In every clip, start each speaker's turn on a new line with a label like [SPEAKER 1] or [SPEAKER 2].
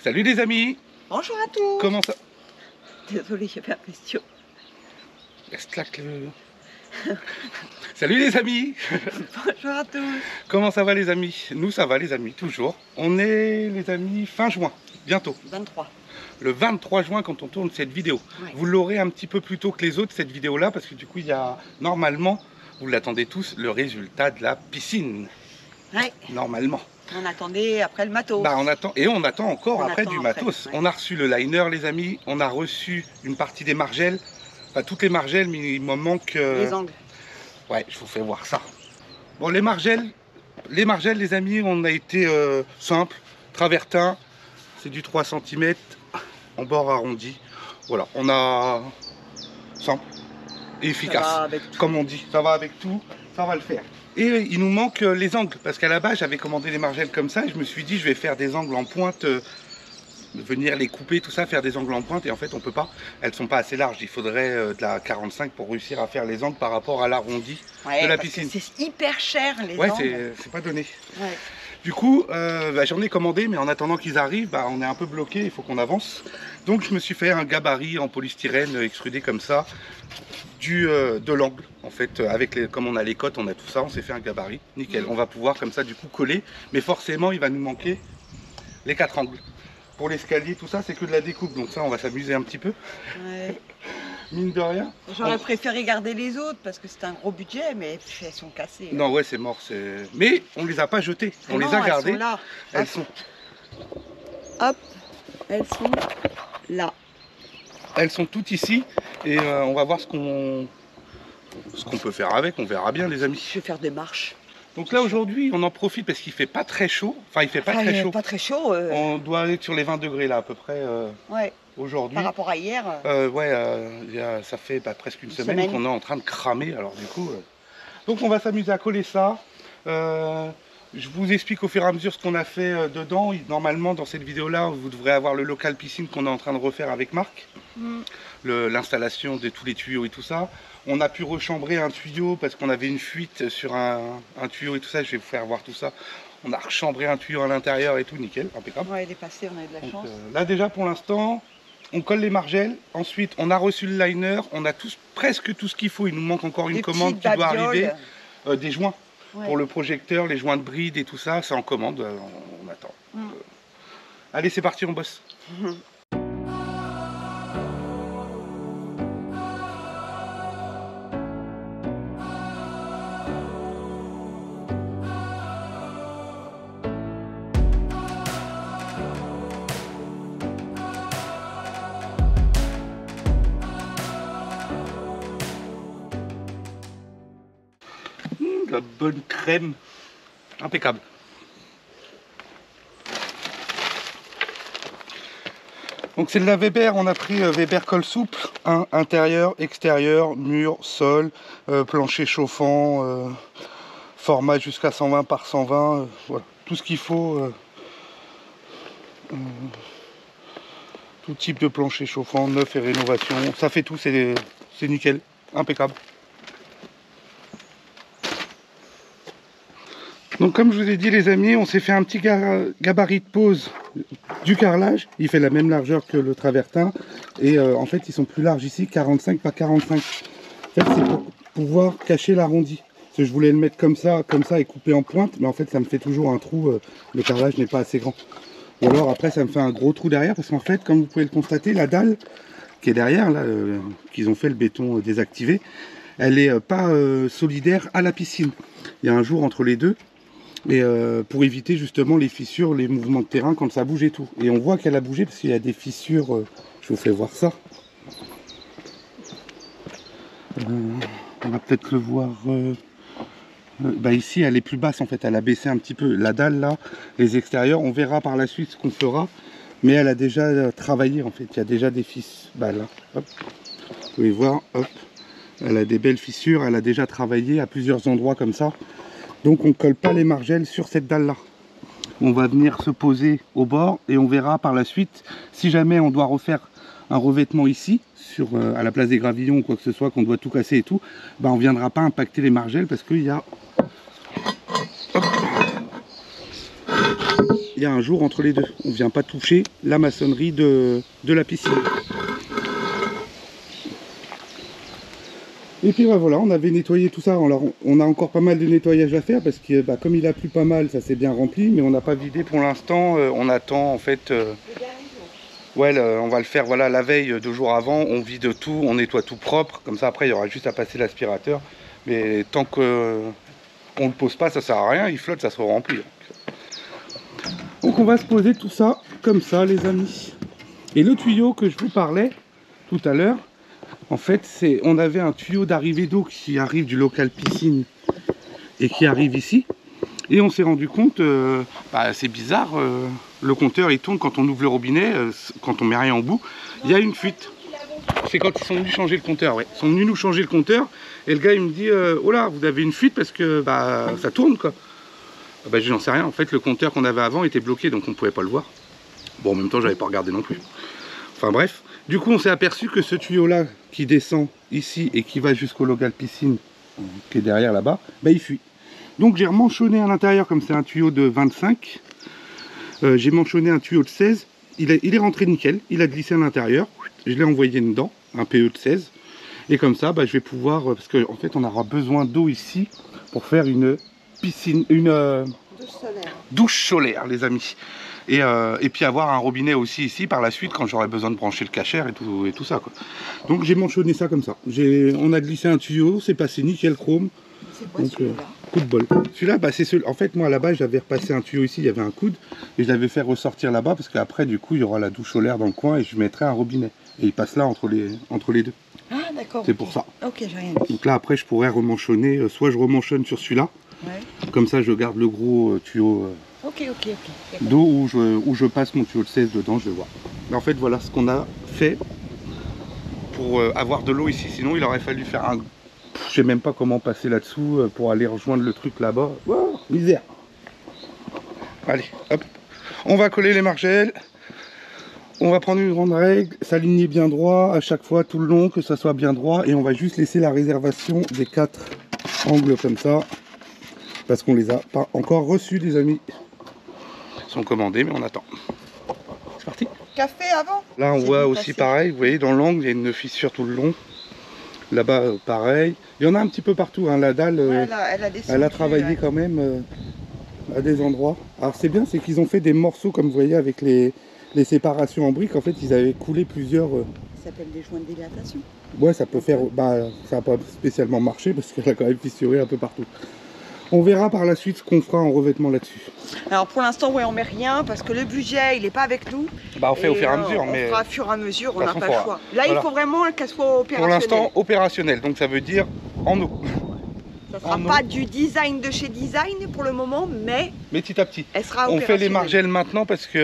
[SPEAKER 1] Salut les amis.
[SPEAKER 2] Bonjour à tous.
[SPEAKER 1] Comment ça...
[SPEAKER 2] Désolée, j'avais la question.
[SPEAKER 1] Salut les amis.
[SPEAKER 2] Bonjour à tous.
[SPEAKER 1] Comment ça va les amis? Nous ça va les amis, toujours. On est les amis fin juin, bientôt.
[SPEAKER 2] 23.
[SPEAKER 1] Le 23 juin quand on tourne cette vidéo. Ouais. Vous l'aurez un petit peu plus tôt que les autres cette vidéo là, parce que du coup il y a normalement, vous l'attendez tous, le résultat de la piscine. Ouais. Normalement.
[SPEAKER 2] On attendait après le matos.
[SPEAKER 1] Bah on attend, et on attend encore après du matos. Ouais. On a reçu le liner les amis, on a reçu une partie des margelles, enfin toutes les margelles, mais il me manque...
[SPEAKER 2] Les angles.
[SPEAKER 1] Ouais, je vous fais voir ça. Bon, les margelles les amis, on a été simple, travertin, c'est du 3 cm en bord arrondi. Voilà, on a simple et efficace, comme on dit, ça va avec tout, ça va le faire. Et il nous manque les angles, parce qu'à la base j'avais commandé les margelles comme ça, et je me suis dit je vais faire des angles en pointe, venir les couper, tout ça, faire des angles en pointe, et en fait on peut pas, elles sont pas assez larges, il faudrait de la 45 pour réussir à faire les angles par rapport à l'arrondi de la piscine.
[SPEAKER 2] C'est hyper cher les angles.
[SPEAKER 1] Ouais, c'est pas donné. Ouais. Du coup, j'en ai commandé, mais en attendant qu'ils arrivent, on est un peu bloqué, il faut qu'on avance. Donc je me suis fait un gabarit en polystyrène extrudé comme ça, de l'angle. En fait, comme on a les cotes, on a tout ça, on s'est fait un gabarit, nickel. On va pouvoir comme ça du coup coller, mais forcément il va nous manquer les 4 angles. Pour l'escalier, tout ça, c'est que de la découpe, donc ça on va s'amuser un petit peu. Ouais. Mine de rien.
[SPEAKER 2] J'aurais préféré garder les autres parce que c'est un gros budget, mais elles sont cassées.
[SPEAKER 1] Non, ouais, c'est mort. Mais on les a pas jetées, on les a gardées.
[SPEAKER 2] Elles sont là.
[SPEAKER 1] Elles sont.
[SPEAKER 2] Hop, elles sont là.
[SPEAKER 1] Elles sont toutes ici et on va voir ce qu'on peut faire avec. On verra bien, les amis.
[SPEAKER 2] Je vais faire des marches.
[SPEAKER 1] Donc là aujourd'hui, on en profite parce qu'il fait pas très chaud. Enfin, il fait pas très chaud.
[SPEAKER 2] Pas très chaud.
[SPEAKER 1] On doit aller sur les 20 degrés là à peu près.
[SPEAKER 2] Ouais.
[SPEAKER 1] Aujourd'hui.
[SPEAKER 2] Par rapport à hier.
[SPEAKER 1] Ça fait presque une semaine qu'on est en train de cramer. Alors du coup, donc on va s'amuser à coller ça. Je vous explique au fur et à mesure ce qu'on a fait dedans. Normalement, dans cette vidéo-là, vous devrez avoir le local piscine qu'on est en train de refaire avec Marc. L'installation de tous les tuyaux et tout ça. On a pu rechambrer un tuyau parce qu'on avait une fuite sur un tuyau et tout ça. Je vais vous faire voir tout ça. On a rechambré un tuyau à l'intérieur et tout, nickel, impeccable.
[SPEAKER 2] Ouais, il est passé, on a eu de la chance.
[SPEAKER 1] Là déjà, pour l'instant, on colle les margelles. Ensuite, on a reçu le liner. On a presque tout ce qu'il faut. Il nous manque encore une commande qui doit arriver. Des joints. Ouais. Pour le projecteur, les joints de bride et tout ça, c'est en commande, on attend. Allez, c'est parti, on bosse. La bonne crème, impeccable. Donc c'est de la Weber, on a pris Weber colle souple, intérieur, extérieur, mur, sol, plancher chauffant, format jusqu'à 120 par 120, voilà, tout ce qu'il faut, tout type de plancher chauffant, neuf et rénovation, ça fait tout, c'est nickel, impeccable. Donc comme je vous ai dit les amis, on s'est fait un petit gabarit de pose du carrelage. Il fait la même largeur que le travertin. Et en fait ils sont plus larges ici, 45 par 45. En fait c'est pour pouvoir cacher l'arrondi. Parce que je voulais le mettre comme ça et couper en pointe. Mais en fait ça me fait toujours un trou, le carrelage n'est pas assez grand. Ou alors après ça me fait un gros trou derrière. Parce qu'en fait comme vous pouvez le constater, la dalle qui est derrière, là, qu'ils ont fait le béton désactivé, elle n'est pas solidaire à la piscine. Il y a un jour entre les deux. Et pour éviter justement les fissures, les mouvements de terrain quand ça bouge et tout. Et on voit qu'elle a bougé parce qu'il y a des fissures, je vous fais voir ça. On va peut-être le voir. Ici elle est plus basse en fait, elle a baissé un petit peu. La dalle là, les extérieurs, on verra par la suite ce qu'on fera. Mais elle a déjà travaillé en fait, il y a déjà des fissures. Là, hop. Vous pouvez voir, hop. Elle a des belles fissures, elle a déjà travaillé à plusieurs endroits comme ça. Donc on ne colle pas les margelles sur cette dalle là. On va venir se poser au bord et on verra par la suite si jamais on doit refaire un revêtement ici à la place des gravillons ou quoi que ce soit, qu'on doit tout casser et tout, on ne viendra pas impacter les margelles parce qu'il y a y a un jour entre les deux. On ne vient pas toucher la maçonnerie de la piscine. Et puis bah, voilà, on avait nettoyé tout ça. Alors, on a encore pas mal de nettoyage à faire parce que bah, comme il a plu pas mal, ça s'est bien rempli. Mais on n'a pas vidé pour l'instant. On attend en fait... ouais, on va le faire voilà, la veille, 2 jours avant. On vide tout, on nettoie tout propre. Comme ça après, il y aura juste à passer l'aspirateur. Mais tant que... on ne le pose pas, ça sert à rien, il flotte, ça se remplit. Donc on va se poser tout ça comme ça les amis. Et le tuyau que je vous parlais tout à l'heure, en fait c'est, on avait un tuyau d'arrivée d'eau qui arrive du local piscine et qui arrive ici. Et on s'est rendu compte, bah, c'est bizarre, le compteur il tourne quand on ouvre le robinet, quand on met rien au bout, il y a une fuite. C'est quand ils sont venus changer le compteur, ouais. Ils sont venus nous changer le compteur et le gars il me dit oh là vous avez une fuite parce que bah ça tourne quoi. Bah je n'en sais rien, en fait le compteur qu'on avait avant était bloqué donc on ne pouvait pas le voir. Bon en même temps j'avais pas regardé non plus. Enfin bref, du coup on s'est aperçu que ce tuyau là qui descend ici et qui va jusqu'au local piscine qui est derrière là-bas, bah il fuit. Donc j'ai remanchonné à l'intérieur comme c'est un tuyau de 25. J'ai manchonné un tuyau de 16. Il est rentré nickel, il a glissé à l'intérieur. Je l'ai envoyé dedans, un PE de 16. Et comme ça, bah, je vais pouvoir, parce qu'en fait on aura besoin d'eau ici pour faire une piscine, une douche solaire les amis. Et puis avoir un robinet aussi ici par la suite quand j'aurai besoin de brancher le cachère et tout ça quoi. Donc j'ai manchonné ça comme ça. On a glissé un tuyau, c'est passé nickel chrome.
[SPEAKER 2] C'est quoi celui-là?
[SPEAKER 1] Coup de bol. Celui-là, bah, c'est celui. En fait, moi là-bas, j'avais repassé un tuyau ici, il y avait un coude, et je l'avais fait ressortir là-bas parce qu'après, du coup, il y aura la douche solaire dans le coin et je mettrai un robinet. Et il passe là entre les deux.
[SPEAKER 2] Ah, d'accord.
[SPEAKER 1] C'est pour ça.
[SPEAKER 2] Ok, j'ai rien dit.
[SPEAKER 1] Donc là, après, je pourrais remanchonner. Soit je remanchonne sur celui-là,
[SPEAKER 2] Ouais.
[SPEAKER 1] comme ça, je garde le gros tuyau
[SPEAKER 2] Ok.
[SPEAKER 1] d'eau où je passe mon tuyau de 16 dedans, je vais voir. Mais en fait, voilà ce qu'on a fait pour avoir de l'eau ici. Sinon, il aurait fallu faire un. Je sais même pas comment passer là-dessous pour aller rejoindre le truc là-bas. Wow, misère. Allez, hop. On va coller les margelles. On va prendre une grande règle, s'aligner bien droit à chaque fois tout le long, que ça soit bien droit. Et on va juste laisser la réservation des 4 angles comme ça. Parce qu'on les a pas encore reçus les amis. Ils sont commandés mais on attend. C'est parti.
[SPEAKER 2] Café avant?
[SPEAKER 1] Là on voit aussi pareil, vous voyez dans l'angle il y a une fissure tout le long. Là-bas pareil. Il y en a un petit peu partout, hein. La dalle
[SPEAKER 2] ouais,
[SPEAKER 1] elle a travaillé quand même à des endroits. Alors c'est bien, c'est qu'ils ont fait des morceaux comme vous voyez avec les séparations en briques. En fait ils avaient coulé plusieurs...
[SPEAKER 2] Ça s'appelle des joints de dilatation.
[SPEAKER 1] Ouais ça peut faire... Bah ça n'a pas spécialement marché parce qu'elle a quand même fissuré un peu partout. On verra par la suite ce qu'on fera en revêtement là-dessus.
[SPEAKER 2] Alors pour l'instant, ouais, on met rien parce que le budget, il n'est pas avec nous.
[SPEAKER 1] Bah on fait au fur et à mesure.
[SPEAKER 2] On fera au fur et à mesure, on n'a pas le choix. Là,
[SPEAKER 1] voilà.
[SPEAKER 2] il faut vraiment qu'elle soit opérationnelle.
[SPEAKER 1] Pour l'instant, opérationnel, donc ça veut dire en eau.
[SPEAKER 2] Ça ne sera pas du design de chez Design pour le moment, mais
[SPEAKER 1] petit à petit.
[SPEAKER 2] Elle sera
[SPEAKER 1] on
[SPEAKER 2] opérationnelle.
[SPEAKER 1] fait les margelles maintenant parce que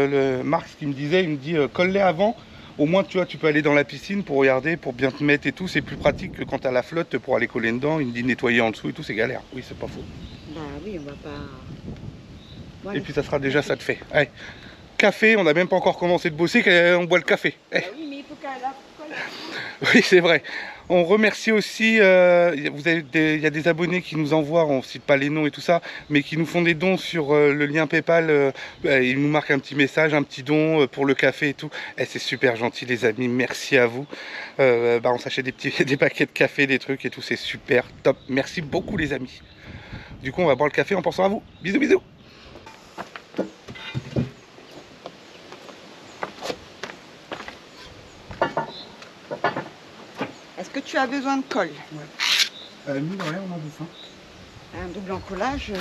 [SPEAKER 1] le Marc, ce qu'il me disait, il me dit colle-les avant. Au moins, tu vois, tu peux aller dans la piscine pour regarder, pour bien te mettre et tout. C'est plus pratique que quand tu as la flotte pour aller coller dedans. Il me dit nettoyer en dessous et tout, c'est galère. Oui, c'est pas faux.
[SPEAKER 2] Bah oui, on va pas... Bon,
[SPEAKER 1] et puis ça sera déjà ça de fait. Allez. Café, on n'a même pas encore commencé de bosser, on boit le café.
[SPEAKER 2] Bah oui, mais il faut qu'elle a...
[SPEAKER 1] Oui, c'est vrai. On remercie aussi, il y a des abonnés qui nous envoient, on ne cite pas les noms et tout ça, mais qui nous font des dons sur le lien Paypal. Ils nous marquent un petit message, un petit don pour le café et tout. Et c'est super gentil les amis, merci à vous. On s'achète des paquets de café, des trucs et tout, c'est super top. Merci beaucoup les amis. Du coup, on va boire le café en pensant à vous. Bisous, bisous.
[SPEAKER 2] Est-ce que tu as besoin de colle?
[SPEAKER 1] Ouais. Nous, rien, on a besoin.
[SPEAKER 2] Un double encollage.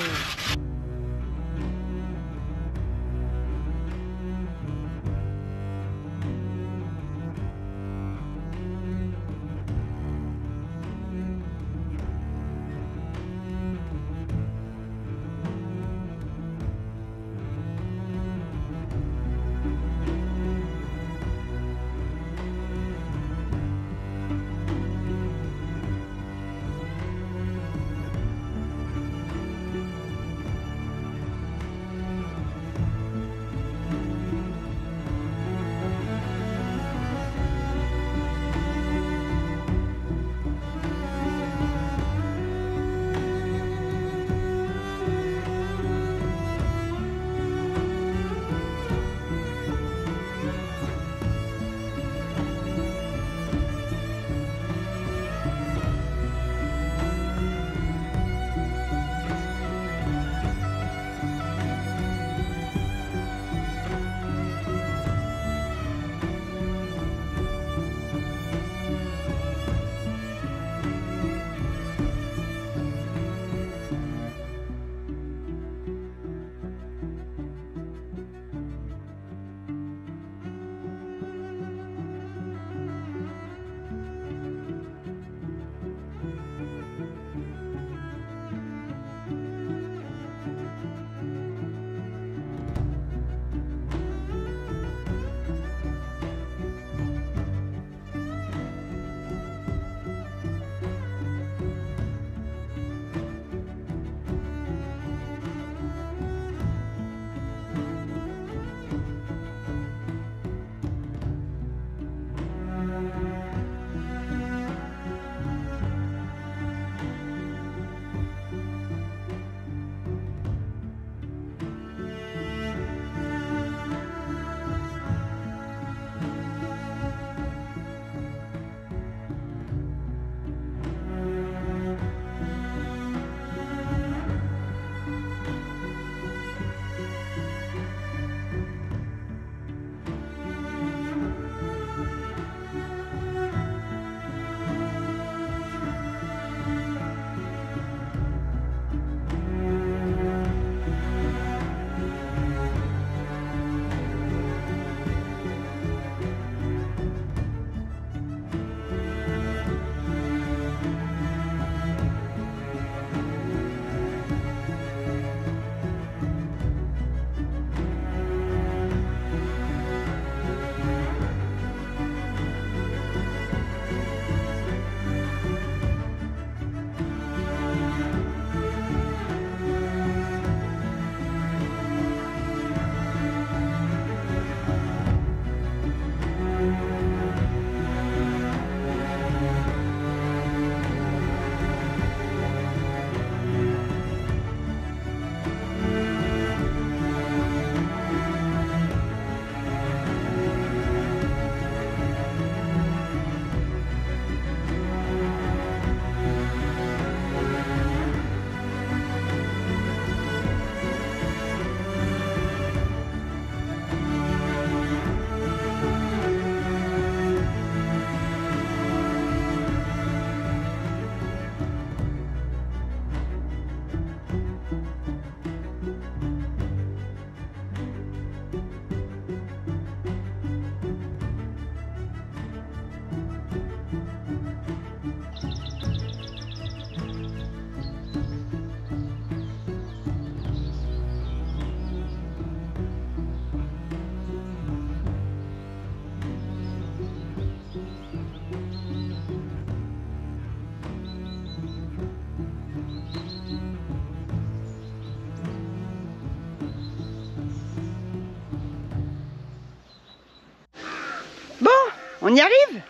[SPEAKER 2] On y arrive?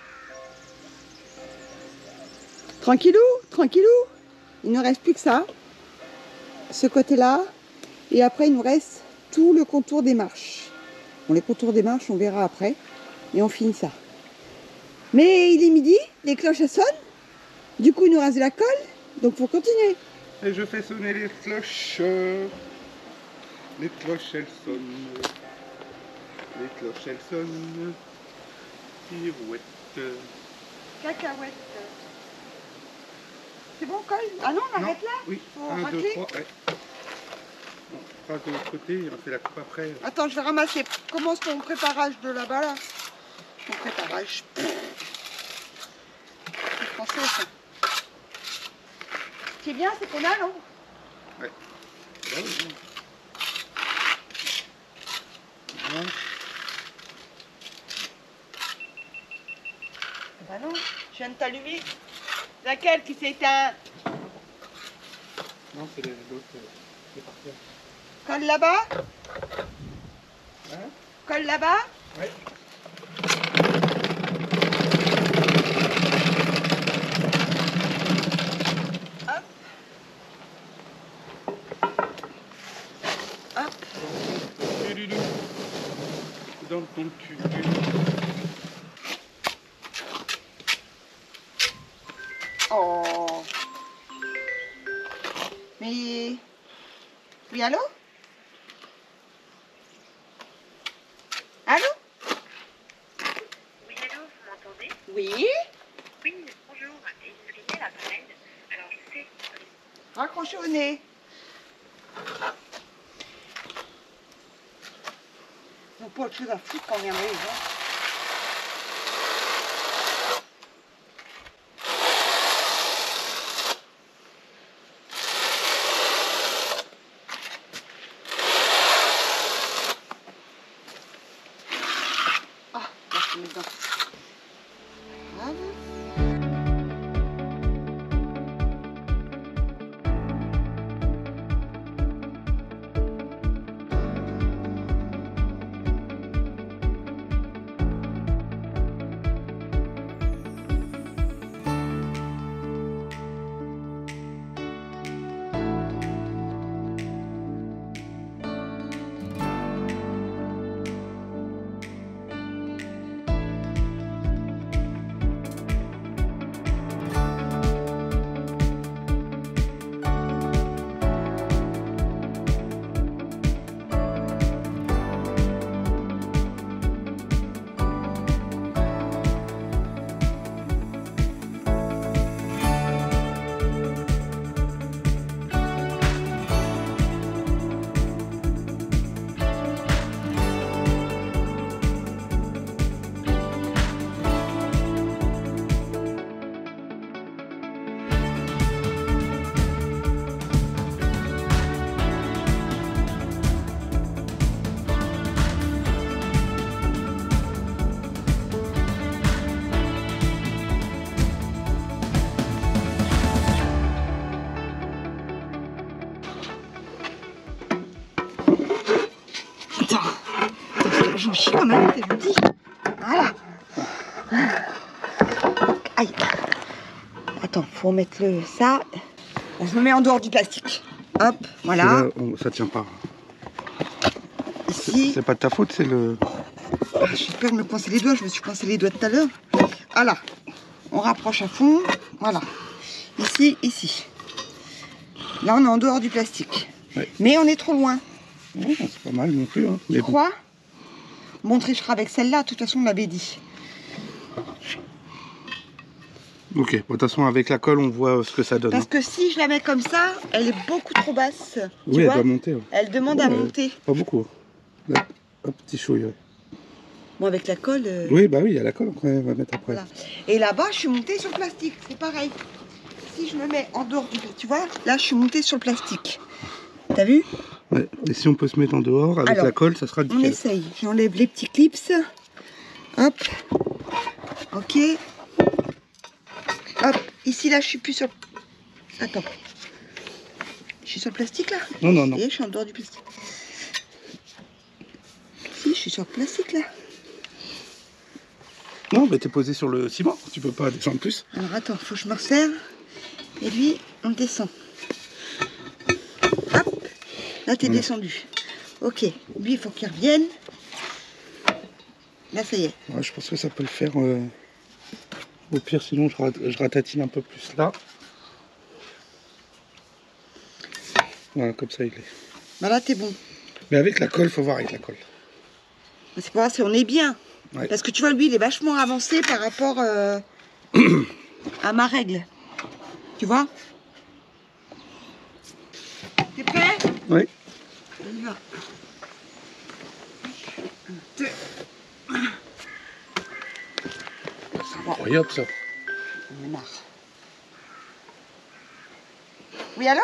[SPEAKER 2] Tranquillou, tranquillou. Il ne reste plus que ça. Ce côté-là. Et après, il nous reste tout le contour des marches. Bon, les contours des marches, on verra après. Et on finit ça. Mais il est midi, les cloches elles sonnent. Du coup, il nous reste de la colle. Donc, faut continuer.
[SPEAKER 1] Et je fais sonner les cloches. Les cloches, elles sonnent. Les cloches, elles sonnent. Pirouette.
[SPEAKER 2] Cacahuète. C'est bon, colle? Ah non, on arrête là?
[SPEAKER 1] Oui,
[SPEAKER 2] Faut
[SPEAKER 1] 1, 2,
[SPEAKER 2] racler.
[SPEAKER 1] 3, ouais. On passe de l'autre côté et on fait la coupe après.
[SPEAKER 2] Attends, je vais ramasser. Commence ton préparage de là-bas, là. Ton préparage. C'est français, ça. C'est bien, c'est qu'on a, non?
[SPEAKER 1] Ouais. Là, oui. Voilà.
[SPEAKER 2] Bah non, je viens de t'allumer. Laquelle qui s'est éteint?
[SPEAKER 1] Non, c'est l'autre. C'est par terre.
[SPEAKER 2] Colle là-bas?
[SPEAKER 1] Hein?
[SPEAKER 2] Colle là-bas?
[SPEAKER 1] Ouais.
[SPEAKER 2] Hop. Hop.
[SPEAKER 1] Dans ton cul.
[SPEAKER 2] Oh. Mais... Oui, allô? Allô?
[SPEAKER 3] Oui, allô, vous m'entendez?
[SPEAKER 2] Oui?
[SPEAKER 3] Oui, bonjour, Isabelle l'appareil. Alors, je sais,
[SPEAKER 2] Raccrochez au nez. Ils n'ont pas autre chose à foutre quand on vient de les gens. Ah, là, je mets dedans. Bravo. J'en chie quand même, je te le dis. Voilà. Aïe. Attends, faut mettre le ça. Je me mets en dehors du plastique. Hop, voilà.
[SPEAKER 1] Là, ça tient pas.
[SPEAKER 2] Ici.
[SPEAKER 1] C'est pas de ta faute, c'est le...
[SPEAKER 2] J'ai peur de me coincer les doigts, je me suis coincé les doigts tout à l'heure. Voilà. On rapproche à fond. Voilà. Ici, ici. Là, on est en dehors du plastique.
[SPEAKER 1] Ouais.
[SPEAKER 2] Mais on est trop loin.
[SPEAKER 1] Oh, c'est pas mal non plus. Hein.
[SPEAKER 2] Tu crois? Bon, on trichera avec celle-là, de toute façon, on l'avait dit.
[SPEAKER 1] Ok, bon, de toute façon, avec la colle, on voit ce que ça donne.
[SPEAKER 2] Parce que si je la mets comme ça, elle est beaucoup trop basse.
[SPEAKER 1] Oui, elle doit monter. Ouais.
[SPEAKER 2] Elle demande à monter.
[SPEAKER 1] Pas beaucoup. Là, un petit chouille. Ouais.
[SPEAKER 2] Bon, avec la colle...
[SPEAKER 1] Oui, bah oui, il y a la colle, on va mettre après.
[SPEAKER 2] Voilà. Et là-bas, je suis montée sur le plastique, c'est pareil. Si je me mets en dehors du plastique, tu vois, là, je suis montée sur le plastique. T'as vu?
[SPEAKER 1] Ouais. Et si on peut se mettre en dehors, avec la colle, ça sera
[SPEAKER 2] On
[SPEAKER 1] nickel.
[SPEAKER 2] essaye. J'enlève les petits clips. Hop. Ok. Hop. Ici, là, je suis plus sur... Attends. Je suis sur le plastique, là?
[SPEAKER 1] Non, non, non.
[SPEAKER 2] Et je suis en dehors du plastique. Si, je suis sur le plastique, là.
[SPEAKER 1] Non, mais t'es posé sur le ciment, tu peux pas descendre plus.
[SPEAKER 2] Alors attends, faut que je me resserre. Et lui, on le descend. Hop, là t'es descendu. Ok, lui il faut qu'il revienne. Là ça y est.
[SPEAKER 1] Ouais, je pense que ça peut le faire. Au pire, sinon je ratatine un peu plus là. Voilà, comme ça il est.
[SPEAKER 2] Bah là t'es bon.
[SPEAKER 1] Mais avec la colle, faut voir avec la colle.
[SPEAKER 2] C'est pas grave, on est bien.
[SPEAKER 1] Ouais.
[SPEAKER 2] Parce que tu vois, lui il est vachement avancé par rapport à ma règle. Tu vois? T'es prêt?
[SPEAKER 1] Oui.
[SPEAKER 2] On y va. 1, 2.
[SPEAKER 1] C'est incroyable ça.
[SPEAKER 2] On est marre. Oui, allô?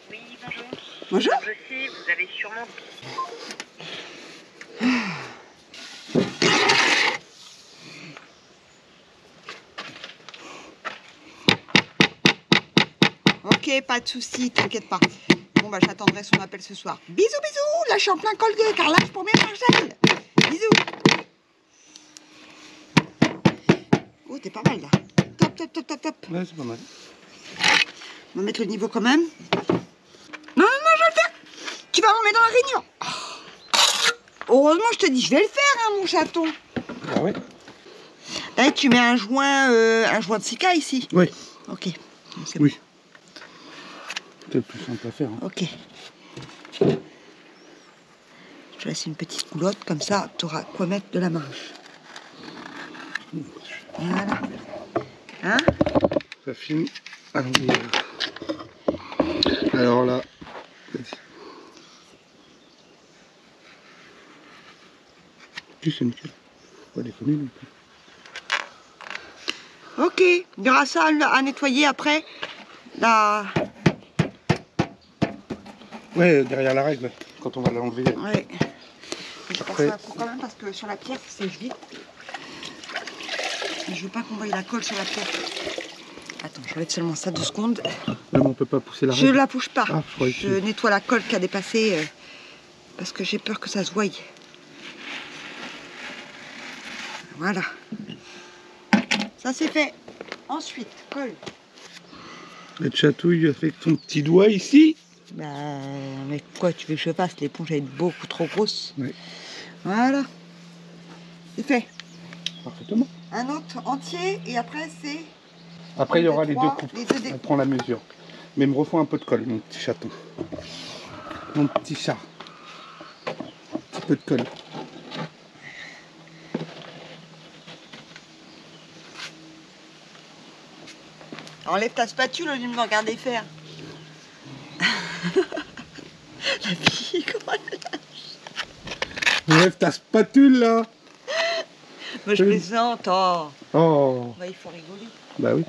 [SPEAKER 3] Oui, bonjour.
[SPEAKER 2] Bonjour.
[SPEAKER 3] Je sais, vous avez sûrement...
[SPEAKER 2] Ok, pas de soucis, t'inquiète pas. Bon, bah j'attendrai son appel ce soir. Bisous, bisous. Là, je suis en plein col de carrelage pour mes margelles. Bisous. Oh, t'es pas mal là. Top, top, top, top, top.
[SPEAKER 1] Ouais, c'est pas mal.
[SPEAKER 2] On va mettre le niveau quand même. Non, non, non, je vais le faire. Tu vas m'emmener dans la réunion. Heureusement, je te dis, je vais le faire, hein, mon chaton.
[SPEAKER 1] Ah ouais?
[SPEAKER 2] Là, tu mets un joint de Sika ici.
[SPEAKER 1] Oui.
[SPEAKER 2] Ok. C'est
[SPEAKER 1] Oui. C'est le plus simple à faire. Hein.
[SPEAKER 2] Ok. Je laisse une petite coulotte, comme ça, tu auras quoi mettre de la marge. Voilà. Hein?
[SPEAKER 1] Ça filme. Allons-y. Alors là. Vas-y. Tu sais, nickel. Faut pas déconner non plus.
[SPEAKER 2] Ok. Il y aura ça à nettoyer après. La...
[SPEAKER 1] Ouais, derrière la règle, quand on va l'enlever.
[SPEAKER 2] Ouais. Je pense
[SPEAKER 1] Après-
[SPEAKER 2] à quand même parce que sur la pierre, c'est vite. Je veux pas qu'on voie la colle sur la pierre. Attends, j'enlève seulement ça 2 secondes.
[SPEAKER 1] Même on peut pas pousser la
[SPEAKER 2] Je
[SPEAKER 1] règle.
[SPEAKER 2] la bouge pas.
[SPEAKER 1] Ah, je croyais que
[SPEAKER 2] Je nettoie la colle qui a dépassé parce que j'ai peur que ça se voie. Voilà. Ça c'est fait. Ensuite, colle.
[SPEAKER 1] Et te chatouille avec ton petit doigt ici.
[SPEAKER 2] Bah, mais quoi tu veux que je fasse? L'éponge elle est beaucoup trop grosse.
[SPEAKER 1] Oui.
[SPEAKER 2] Voilà. C'est fait.
[SPEAKER 1] Parfaitement.
[SPEAKER 2] Un autre entier et après c'est...
[SPEAKER 1] Après, il y aura les deux
[SPEAKER 2] 3,
[SPEAKER 1] coupes.
[SPEAKER 2] les deux dés.
[SPEAKER 1] On prend la mesure. Mais il me refaut un peu de colle, mon petit chaton. Mon petit chat. Un petit peu de colle.
[SPEAKER 2] Enlève ta spatule au lieu de me regarder faire. La fille, comment elle lâche?
[SPEAKER 1] Enlève ta spatule là.
[SPEAKER 2] Moi je plaisante. Oh.
[SPEAKER 1] Oh.
[SPEAKER 2] Bah, il faut rigoler.
[SPEAKER 1] Bah oui.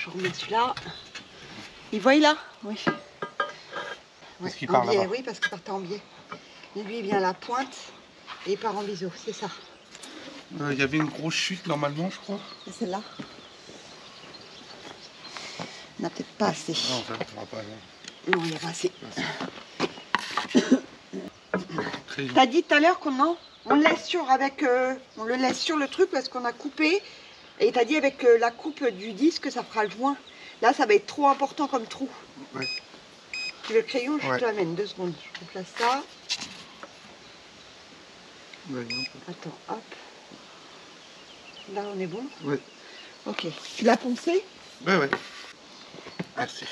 [SPEAKER 2] je remets celui-là. Il voit là? Oui.
[SPEAKER 1] Parce qu'il part
[SPEAKER 2] biais,
[SPEAKER 1] là-bas.
[SPEAKER 2] oui, parce qu'il partait en biais. Et lui, il vient à la pointe et il part en biseau, c'est ça.
[SPEAKER 1] Il y avait une grosse chute normalement, je crois.
[SPEAKER 2] Et celle-là? On n'a peut-être pas assez.
[SPEAKER 1] Non, ça ne fera pas.
[SPEAKER 2] Non, il n'y a pas assez.
[SPEAKER 1] Crayon.
[SPEAKER 2] T'as dit tout à l'heure qu'on on le laisse sur on le laisse sur le truc parce qu'on a coupé. Et t'as dit avec la coupe du disque, ça fera le joint. Là, ça va être trop important comme trou.
[SPEAKER 1] Ouais.
[SPEAKER 2] Tu veux le crayon? Je
[SPEAKER 1] Ouais.
[SPEAKER 2] te l'amène 2 secondes. Je replace ça.
[SPEAKER 1] Ouais, non.
[SPEAKER 2] Attends, hop. Là, on est bon?
[SPEAKER 1] Ouais.
[SPEAKER 2] Ok. Tu l'as poncé?
[SPEAKER 1] Ouais. Merci.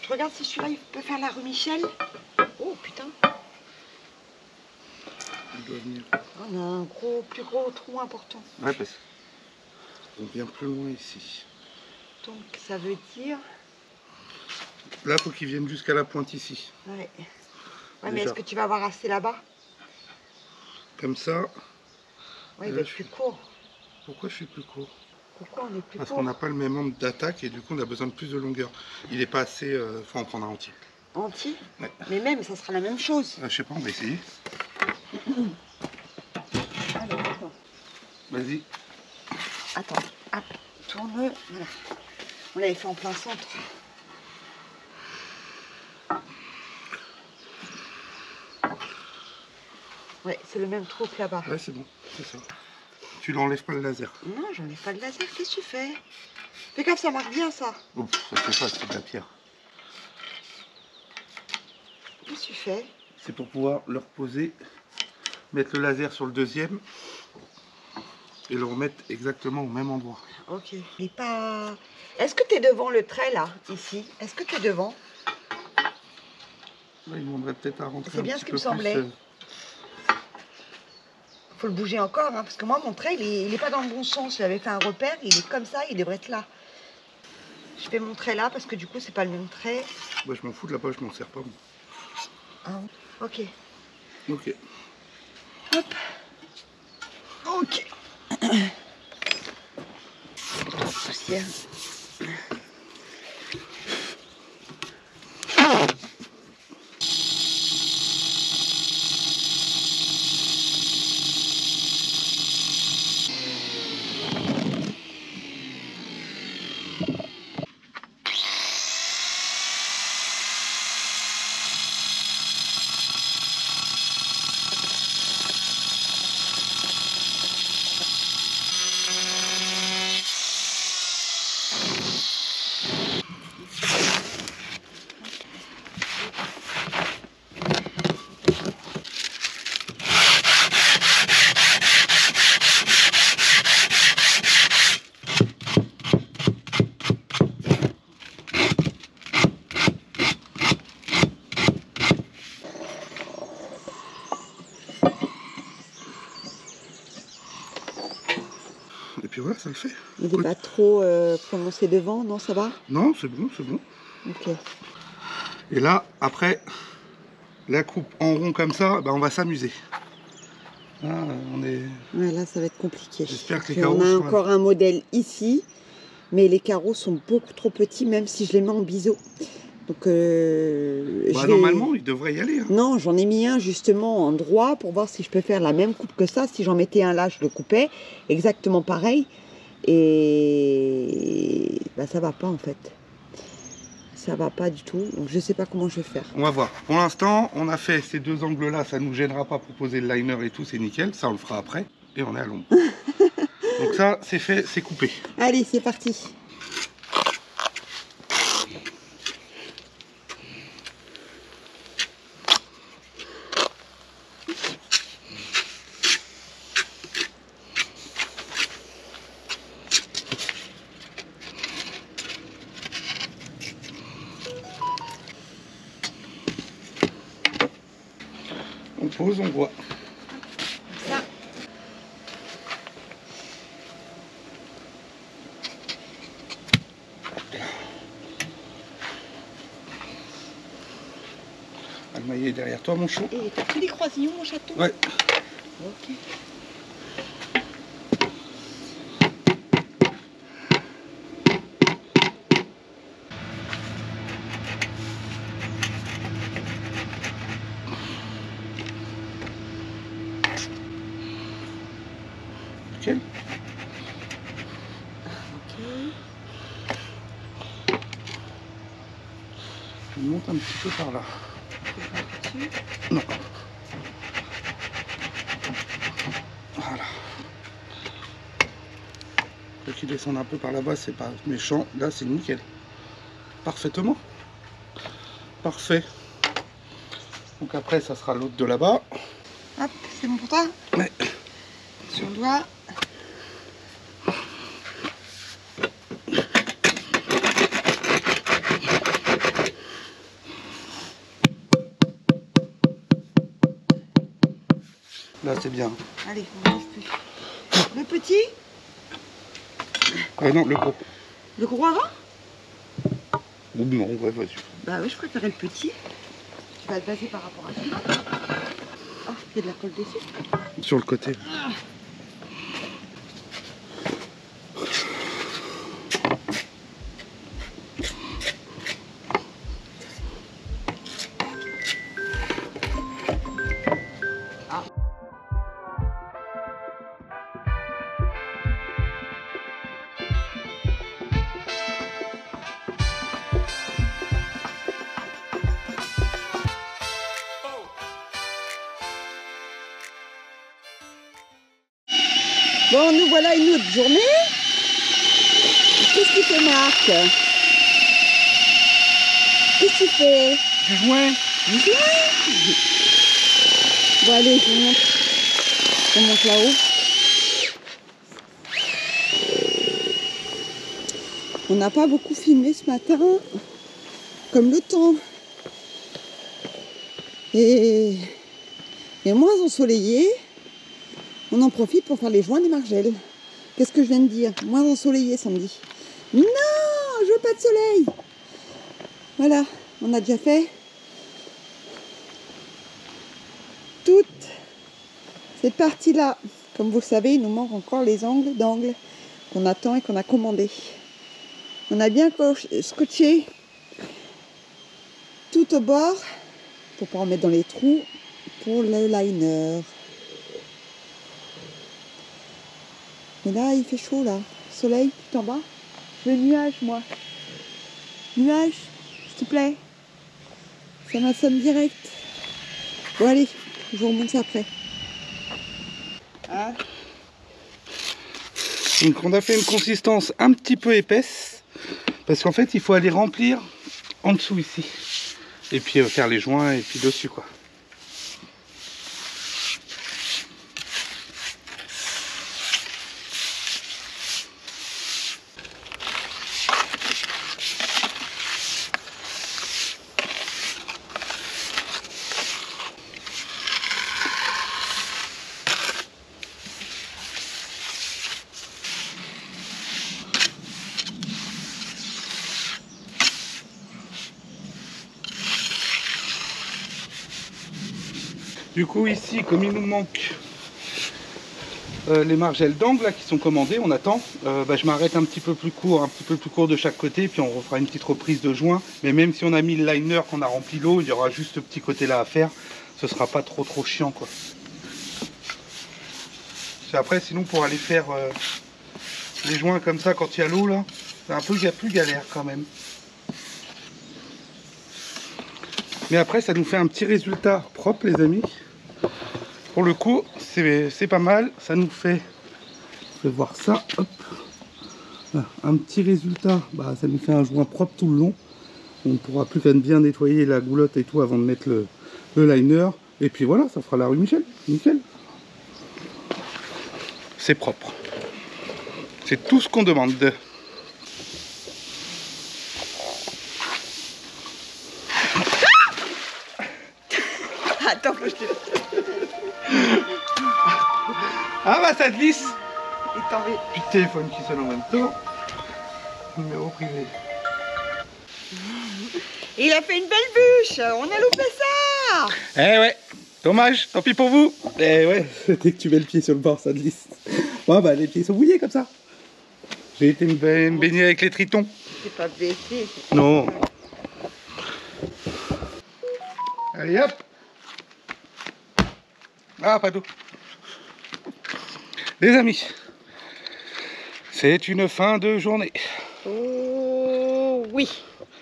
[SPEAKER 2] Je regarde si celui-là, il peut faire la rue Michel. Oh, putain.
[SPEAKER 1] Il doit venir.
[SPEAKER 2] On a un plus gros trou important.
[SPEAKER 1] Ouais, parce qu'on vient plus loin ici.
[SPEAKER 2] Donc, ça veut dire...
[SPEAKER 1] Là, faut qu'il vienne jusqu'à la pointe ici.
[SPEAKER 2] Ouais. Ouais, mais
[SPEAKER 1] Déjà.
[SPEAKER 2] est-ce que tu vas avoir assez là-bas?
[SPEAKER 1] Comme ça.
[SPEAKER 2] Ouais, il
[SPEAKER 1] Là,
[SPEAKER 2] va être plus court.
[SPEAKER 1] Pourquoi je suis plus court?
[SPEAKER 2] Pourquoi on est plus
[SPEAKER 1] Parce
[SPEAKER 2] court?
[SPEAKER 1] qu'on n'a pas le même nombre d'attaques et du coup on a besoin de plus de longueur. Il n'est pas assez, faut en prendre un entier.
[SPEAKER 2] Entier?
[SPEAKER 1] Ouais.
[SPEAKER 2] Mais même, ça sera la même chose.
[SPEAKER 1] Je sais pas, on va essayer.
[SPEAKER 2] Alors, attends.
[SPEAKER 1] Vas-y.
[SPEAKER 2] Attends. Hop, tourne. Voilà. On l'avait fait en plein centre. Ouais, c'est le même trou que là-bas.
[SPEAKER 1] Ouais, c'est bon, c'est ça. Tu l'enlèves pas le laser.
[SPEAKER 2] Non, j'en ai pas de laser. Qu'est-ce que tu fais? Fais gaffe, ça marche bien, ça.
[SPEAKER 1] Oups, ça fait pas, c'est de la pierre.
[SPEAKER 2] Qu'est-ce que tu fais?
[SPEAKER 1] C'est pour pouvoir le reposer, mettre le laser sur le deuxième et le remettre exactement au même endroit.
[SPEAKER 2] Ok. Il est pas... Est-ce que tu es devant le trait, là, ici? Est-ce que tu es devant?
[SPEAKER 1] Là, il demanderait peut-être à rentrer
[SPEAKER 2] C'est
[SPEAKER 1] un
[SPEAKER 2] bien
[SPEAKER 1] petit
[SPEAKER 2] ce qui
[SPEAKER 1] peu
[SPEAKER 2] me semblait.
[SPEAKER 1] plus,
[SPEAKER 2] Faut le bouger encore, hein, parce que moi, mon trait, il est pas dans le bon sens. J'avais fait un repère, il est comme ça, il devrait être là. Je fais mon trait là, parce que du coup, c'est pas le même trait.
[SPEAKER 1] Moi, je m'en fous de là-bas, je m'en sers pas. Moi.
[SPEAKER 2] Ah, ok.
[SPEAKER 1] Ok.
[SPEAKER 2] Hop. Ok. Poussière.
[SPEAKER 1] Et puis voilà, ça le fait.
[SPEAKER 2] Il n'est pas trop prononcé devant, non, ça va?
[SPEAKER 1] Non, c'est bon, c'est bon.
[SPEAKER 2] Ok.
[SPEAKER 1] Et là, après, la coupe en rond comme ça, bah, on va s'amuser. Ah, on est...
[SPEAKER 2] Ouais, là, ça va être compliqué.
[SPEAKER 1] J'espère que les
[SPEAKER 2] Puis
[SPEAKER 1] carreaux
[SPEAKER 2] on a
[SPEAKER 1] sont-
[SPEAKER 2] encore un modèle ici, mais les carreaux sont beaucoup trop petits, même si je les mets en biseau. Donc,
[SPEAKER 1] Bah,
[SPEAKER 2] je vais...
[SPEAKER 1] normalement, il devrait y aller. Hein.
[SPEAKER 2] Non, j'en ai mis un justement en droit pour voir si je peux faire la même coupe que ça. Si j'en mettais un là, je le coupais exactement pareil. Et bah, ça va pas en fait. Ça va pas du tout. Donc je sais pas comment je vais faire.
[SPEAKER 1] On va voir. Pour l'instant, on a fait ces deux angles-là, ça ne nous gênera pas pour poser le liner et tout, c'est nickel. Ça, on le fera après. Et on est à l'ombre. Donc ça, c'est fait, c'est coupé.
[SPEAKER 2] Allez, c'est parti.
[SPEAKER 1] On pose, on voit.
[SPEAKER 2] Ça.
[SPEAKER 1] Le maillet est derrière toi, mon chou.
[SPEAKER 2] Et t'as pris les croisillons, mon chaton?
[SPEAKER 1] Ouais.
[SPEAKER 2] Ok.
[SPEAKER 1] Il monte un petit peu par là. Non. Voilà. Faut qu'il descende un peu par là-bas, c'est pas méchant. Là, c'est nickel. Parfaitement. Parfait. Donc après, ça sera l'autre de là-bas.
[SPEAKER 2] Hop, c'est bon pour toi?
[SPEAKER 1] Ouais.
[SPEAKER 2] Sur le doigt.
[SPEAKER 1] Là, c'est bien.
[SPEAKER 2] Allez, on ne plus. Le petit?
[SPEAKER 1] Non, le gros.
[SPEAKER 2] Le gros avant?
[SPEAKER 1] Ou non, ouais, vas-y.
[SPEAKER 2] Bah oui, je préférais le petit. Tu vas te baser par rapport à celui-là. Ah, il y a de la colle dessus.
[SPEAKER 1] Sur le côté.
[SPEAKER 2] Bon, nous voilà une autre journée. Qu'est-ce qu'il fait, Marc? Qu'est-ce qu'il fait?
[SPEAKER 1] Du joint.
[SPEAKER 2] Du joint. Bon, allez, je vous montre. On monte là-haut. On n'a pas beaucoup filmé ce matin, comme le temps est moins ensoleillé. On en profite pour faire les joints des margelles. Qu'est-ce que je viens de dire? Moins ensoleillé samedi. Non, je veux pas de soleil. Voilà, on a déjà fait toute cette partie-là. Comme vous le savez, il nous manque encore les angles d'angle qu'on attend et qu'on a commandé. On a bien scotché tout au bord pour pouvoir mettre dans les trous pour le liner. Mais là, il fait chaud, là. Soleil, tout en bas. Je veux nuage, moi. Nuage, s'il te plaît. Ça m'assomme direct. Bon, allez, je vous remonte ça après. Hein?
[SPEAKER 1] Donc on a fait une consistance un petit peu épaisse. Parce qu'en fait, il faut aller remplir en dessous ici. Et puis faire les joints et puis dessus, quoi. Du coup ici, comme il nous manque les margelles d'angle là, qui sont commandées, on attend, je m'arrête un petit peu plus court de chaque côté, puis on refera une petite reprise de joint. Mais même si on a mis le liner, qu'on a rempli l'eau, il y aura juste ce petit côté là à faire. Ce sera pas trop chiant, quoi. C'est après, sinon pour aller faire les joints comme ça quand il y a l'eau là, c'est un peu plus galère quand même. Mais après ça nous fait un petit résultat propre, les amis. Pour le coup, c'est pas mal. Ça nous fait, je vais voir ça, hop, un petit résultat. Ça nous fait un joint propre tout le long. On ne pourra plus qu'à bien nettoyer la goulotte et tout avant de mettre le liner. Et puis voilà, ça fera la rue Michel. Nickel. C'est propre. C'est tout ce qu'on demande.
[SPEAKER 2] Attends que je te...
[SPEAKER 1] Ah bah ça glisse.
[SPEAKER 2] Et t'en vais.
[SPEAKER 1] Le téléphone qui sonne en même temps. Numéro privé.
[SPEAKER 2] Il a fait une belle bûche. On a loupé ça.
[SPEAKER 1] Eh ouais, dommage, tant pis pour vous. Eh ouais, dès que tu mets le pied sur le bord, ça glisse. Bon bah les pieds sont mouillés comme ça. J'ai été me baigner avec les tritons.
[SPEAKER 2] C'est pas baissé.
[SPEAKER 1] Non. Allez hop. Ah, pas d'eau. Les amis, C'est une fin de journée.
[SPEAKER 2] Oh oui,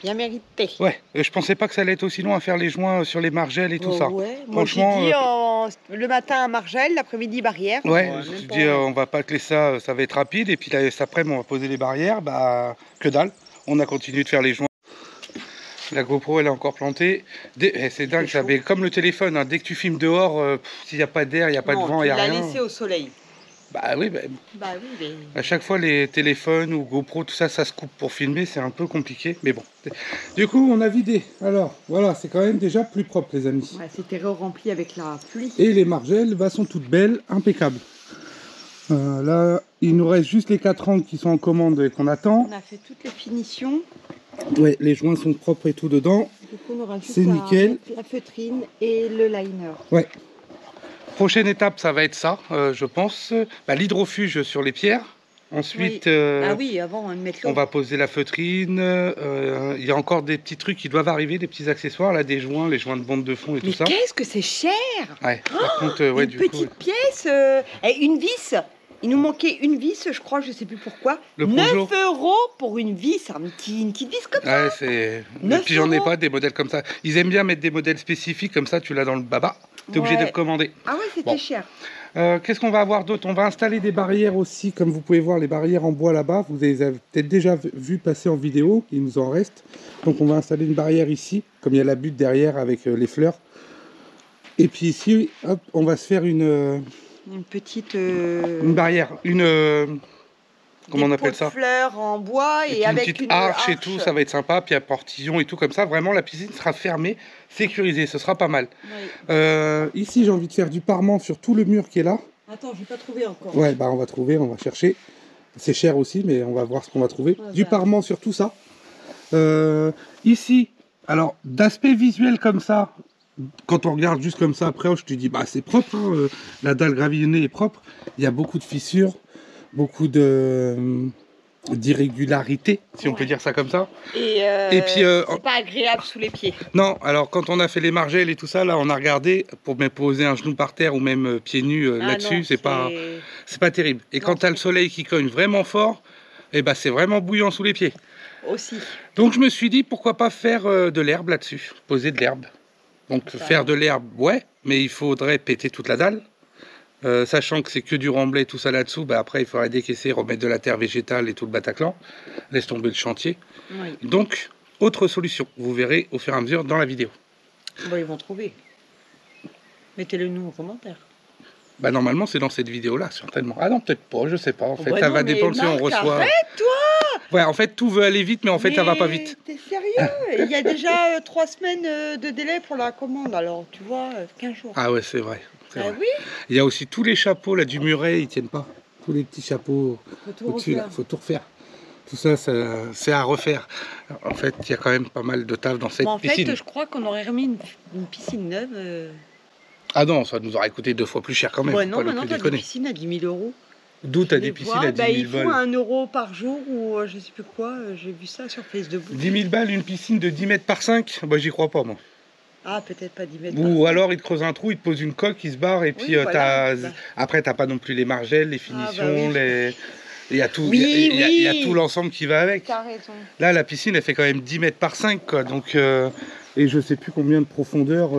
[SPEAKER 2] bien mérité.
[SPEAKER 1] Ouais, je pensais pas que ça allait être aussi long à faire les joints sur les margelles et tout ça.
[SPEAKER 2] Ouais. Moi j'ai
[SPEAKER 1] Franchement,
[SPEAKER 2] dit le matin à Margelle, l'après-midi barrière.
[SPEAKER 1] ouais,
[SPEAKER 2] Bon,
[SPEAKER 1] je
[SPEAKER 2] même
[SPEAKER 1] me
[SPEAKER 2] pas-
[SPEAKER 1] dis on va pas cler ça, ça va être rapide. Et puis là, cet après, on va poser les barrières. Bah, que dalle. On a continué de faire les joints. La GoPro, elle est encore plantée. C'est dingue, ça. Mais comme le téléphone, hein, dès que tu filmes dehors, s'il n'y a pas d'air, il n'y a pas de vent, il n'y a rien.
[SPEAKER 2] Tu l'as laissé au soleil.
[SPEAKER 1] Bah oui,
[SPEAKER 2] Bah oui, mais...
[SPEAKER 1] à chaque fois, les téléphones ou GoPro, tout ça, ça se coupe pour filmer, c'est un peu compliqué. Mais bon. Du coup, on a vidé. Alors, voilà, c'est quand même déjà plus propre, les amis.
[SPEAKER 2] Ouais, c'était rempli avec la pluie.
[SPEAKER 1] Et les margelles bah, sont toutes belles, impeccables. Là, il nous reste juste les 4 angles qui sont en commande et qu'on attend.
[SPEAKER 2] On a fait toutes les finitions.
[SPEAKER 1] Ouais, les joints sont propres et tout dedans.
[SPEAKER 2] Du coup, on aura juste
[SPEAKER 1] C'est nickel.
[SPEAKER 2] la feutrine et le liner.
[SPEAKER 1] Ouais. Prochaine étape, ça va être ça, je pense. Bah, l'hydrofuge sur les pierres. Ensuite,
[SPEAKER 2] Ah oui, avant de mettre l'eau.
[SPEAKER 1] on va poser la feutrine. Il y a encore des petits trucs qui doivent arriver, des petits accessoires, là, des joints, les joints de bande de fond et tout ça.
[SPEAKER 2] Mais qu'est-ce que c'est cher!
[SPEAKER 1] Ouais, par contre, ouais,
[SPEAKER 2] une
[SPEAKER 1] du
[SPEAKER 2] petite
[SPEAKER 1] coup,
[SPEAKER 2] pièce, et une vis. Il nous manquait une vis, je crois, je sais plus pourquoi.
[SPEAKER 1] Le
[SPEAKER 2] 9
[SPEAKER 1] Peugeot.
[SPEAKER 2] € pour une vis, une petite vis comme ça.
[SPEAKER 1] ouais, c'est. Et
[SPEAKER 2] 9
[SPEAKER 1] puis j'en ai
[SPEAKER 2] €.
[SPEAKER 1] pas des modèles comme ça. Ils aiment bien mettre des modèles spécifiques comme ça, tu l'as dans le baba. T'es obligé de
[SPEAKER 2] Ouais.
[SPEAKER 1] le commander.
[SPEAKER 2] Ah ouais, c'était
[SPEAKER 1] Bon.
[SPEAKER 2] cher.
[SPEAKER 1] Qu'est-ce qu'on va avoir d'autre? On va installer des barrières aussi, comme vous pouvez voir, les barrières en bois là-bas. Vous les avez peut-être déjà vu passer en vidéo, il nous en reste. Donc on va installer une barrière ici, comme il y a la butte derrière avec les fleurs. Et puis ici, hop, on va se faire une
[SPEAKER 2] Petite...
[SPEAKER 1] barrière, comment on appelle ça?
[SPEAKER 2] fleurs en bois et
[SPEAKER 1] puis
[SPEAKER 2] avec
[SPEAKER 1] une petite arche et tout, ça va être sympa. Puis à portillon et tout comme ça. Vraiment, la piscine sera fermée, sécurisée, ce sera pas mal.
[SPEAKER 2] Oui.
[SPEAKER 1] Ici, j'ai envie de faire du parement sur tout le mur qui est là.
[SPEAKER 2] Attends, j'ai pas trouvé encore.
[SPEAKER 1] Ouais, bah on va trouver, on va chercher. C'est cher aussi, mais on va voir ce qu'on va trouver.
[SPEAKER 2] Ouais,
[SPEAKER 1] Du
[SPEAKER 2] bah.
[SPEAKER 1] parement sur tout ça. Ici, alors d'aspect visuel comme ça, quand on regarde juste comme ça après, je te dis, bah c'est propre, hein, la dalle gravillonnée est propre. Il y a beaucoup de fissures, beaucoup d'irrégularités, si on peut dire ça comme ça.
[SPEAKER 2] Et
[SPEAKER 1] puis,
[SPEAKER 2] c'est pas agréable sous les pieds.
[SPEAKER 1] Non, alors quand on a fait les margelles et tout ça, là on a regardé pour même poser un genou par terre ou même pieds nus là-dessus, c'est pas terrible. Et quand tu as le soleil qui cogne vraiment fort, et bah c'est vraiment bouillant sous les pieds.
[SPEAKER 2] Aussi.
[SPEAKER 1] Donc je me suis dit pourquoi pas faire de l'herbe là-dessus, poser de l'herbe. Donc faire de l'herbe, ouais, mais il faudrait péter toute la dalle. Sachant que c'est que du remblai, tout ça là-dessous, bah après il faudrait décaisser, remettre de la terre végétale et tout le Bataclan. Laisse tomber le chantier.
[SPEAKER 2] Oui.
[SPEAKER 1] Donc, autre solution, vous verrez au fur et à mesure dans la vidéo.
[SPEAKER 2] Bon, ils vont trouver. Mettez-le nous en commentaire.
[SPEAKER 1] Bah normalement c'est dans cette vidéo-là, certainement. Ah non, peut-être pas, je sais pas. En fait,
[SPEAKER 2] bah
[SPEAKER 1] ça
[SPEAKER 2] non,
[SPEAKER 1] va
[SPEAKER 2] mais
[SPEAKER 1] dépendre si on
[SPEAKER 2] Marc,
[SPEAKER 1] reçoit.
[SPEAKER 2] Arrête-toi!
[SPEAKER 1] Ouais, en fait tout veut aller vite, mais en fait ça va pas vite.
[SPEAKER 2] T'es sérieux? Il y a déjà 3 semaines de délai pour la commande, alors tu vois, 15 jours.
[SPEAKER 1] Ah ouais, c'est vrai.
[SPEAKER 2] Ah
[SPEAKER 1] vrai.
[SPEAKER 2] oui?
[SPEAKER 1] Il y a aussi tous les chapeaux là du muret, ils tiennent pas. Tous les petits chapeaux
[SPEAKER 2] Faut tout
[SPEAKER 1] au-dessus, là,
[SPEAKER 2] refaire.
[SPEAKER 1] faut tout refaire. Tout ça, c'est à refaire. En fait, il y a quand même pas mal de taf dans cette
[SPEAKER 2] Bon, en
[SPEAKER 1] piscine.
[SPEAKER 2] fait, je crois qu'on aurait remis une piscine neuve.
[SPEAKER 1] Ah non, ça nous aurait coûté 2 fois plus cher quand même.
[SPEAKER 2] Ouais,
[SPEAKER 1] faut
[SPEAKER 2] non,
[SPEAKER 1] pas
[SPEAKER 2] maintenant
[SPEAKER 1] plus
[SPEAKER 2] t'as des
[SPEAKER 1] déconner.
[SPEAKER 2] piscines à 10 000 €.
[SPEAKER 1] D'où t'as
[SPEAKER 2] Je
[SPEAKER 1] des
[SPEAKER 2] les
[SPEAKER 1] piscines
[SPEAKER 2] vois,
[SPEAKER 1] à 10 000
[SPEAKER 2] il faut
[SPEAKER 1] balles.
[SPEAKER 2] 1 € par jour ou je sais plus quoi, j'ai vu ça sur Facebook.
[SPEAKER 1] 10 000 balles, une piscine de 10 mètres par 5, bah j'y crois pas moi.
[SPEAKER 2] Ah, peut-être pas 10 mètres.
[SPEAKER 1] Ou alors il te creuse un trou, il te pose une coque, il se barre et puis
[SPEAKER 2] voilà.
[SPEAKER 1] après t'as pas non plus les margelles, les finitions,
[SPEAKER 2] oui.
[SPEAKER 1] il y a tout,
[SPEAKER 2] Oui,
[SPEAKER 1] il y a
[SPEAKER 2] oui.
[SPEAKER 1] tout l'ensemble qui va avec.
[SPEAKER 2] T'as raison.
[SPEAKER 1] Là la piscine elle fait quand même 10 mètres par 5 quoi, donc et je sais plus combien de profondeur.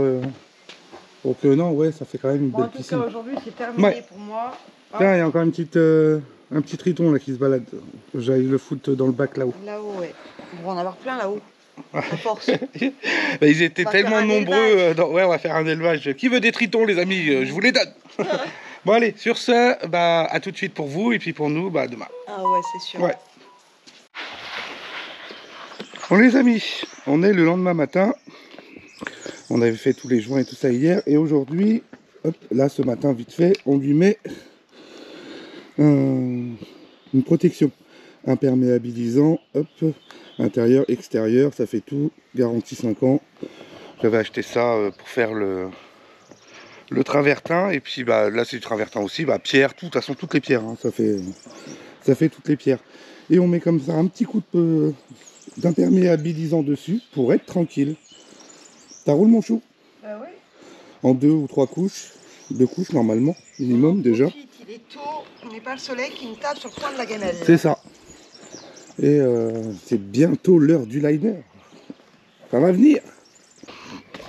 [SPEAKER 1] Donc non ouais ça fait quand même une
[SPEAKER 2] Bon,
[SPEAKER 1] belle
[SPEAKER 2] en tout
[SPEAKER 1] piscine.
[SPEAKER 2] cas, aujourd'hui, c'est terminé
[SPEAKER 1] Ouais.
[SPEAKER 2] pour moi.
[SPEAKER 1] Tiens, il y a encore une petite, un petit triton là qui se balade. J'allais le foutre dans le bac là-haut.
[SPEAKER 2] Là-haut, ouais. On va en avoir plein là-haut. À force.
[SPEAKER 1] Bah, ils étaient
[SPEAKER 2] On va
[SPEAKER 1] tellement
[SPEAKER 2] faire un
[SPEAKER 1] nombreux.
[SPEAKER 2] élevage.
[SPEAKER 1] Ouais, on va faire un élevage. Qui veut des tritons, les amis? Je vous les donne. Bon, allez, sur ce, bah, à tout de suite pour vous et puis pour nous, bah, demain.
[SPEAKER 2] Ah ouais, c'est sûr.
[SPEAKER 1] Ouais. Bon, les amis, on est le lendemain matin. On avait fait tous les joints et tout ça hier. Et aujourd'hui, hop, là, ce matin, vite fait, on lui met une protection imperméabilisant, hop, intérieur, extérieur, ça fait tout, garantie 5 ans. J'avais acheté ça pour faire le travertin, et puis bah, là c'est du travertin aussi, bah, pierre, tout, de toute façon toutes les pierres, hein, ça fait toutes les pierres. Et on met comme ça un petit coup d'imperméabilisant dessus pour être tranquille. Ça roule mon chou?
[SPEAKER 2] Bah oui.
[SPEAKER 1] En 2 ou 3 couches, 2 couches normalement, minimum déjà.
[SPEAKER 2] Il Et tôt, on n'est pas le soleil qui nous tape sur le coin de la gamelle.
[SPEAKER 1] C'est ça. Et c'est bientôt l'heure du liner. Ça va venir.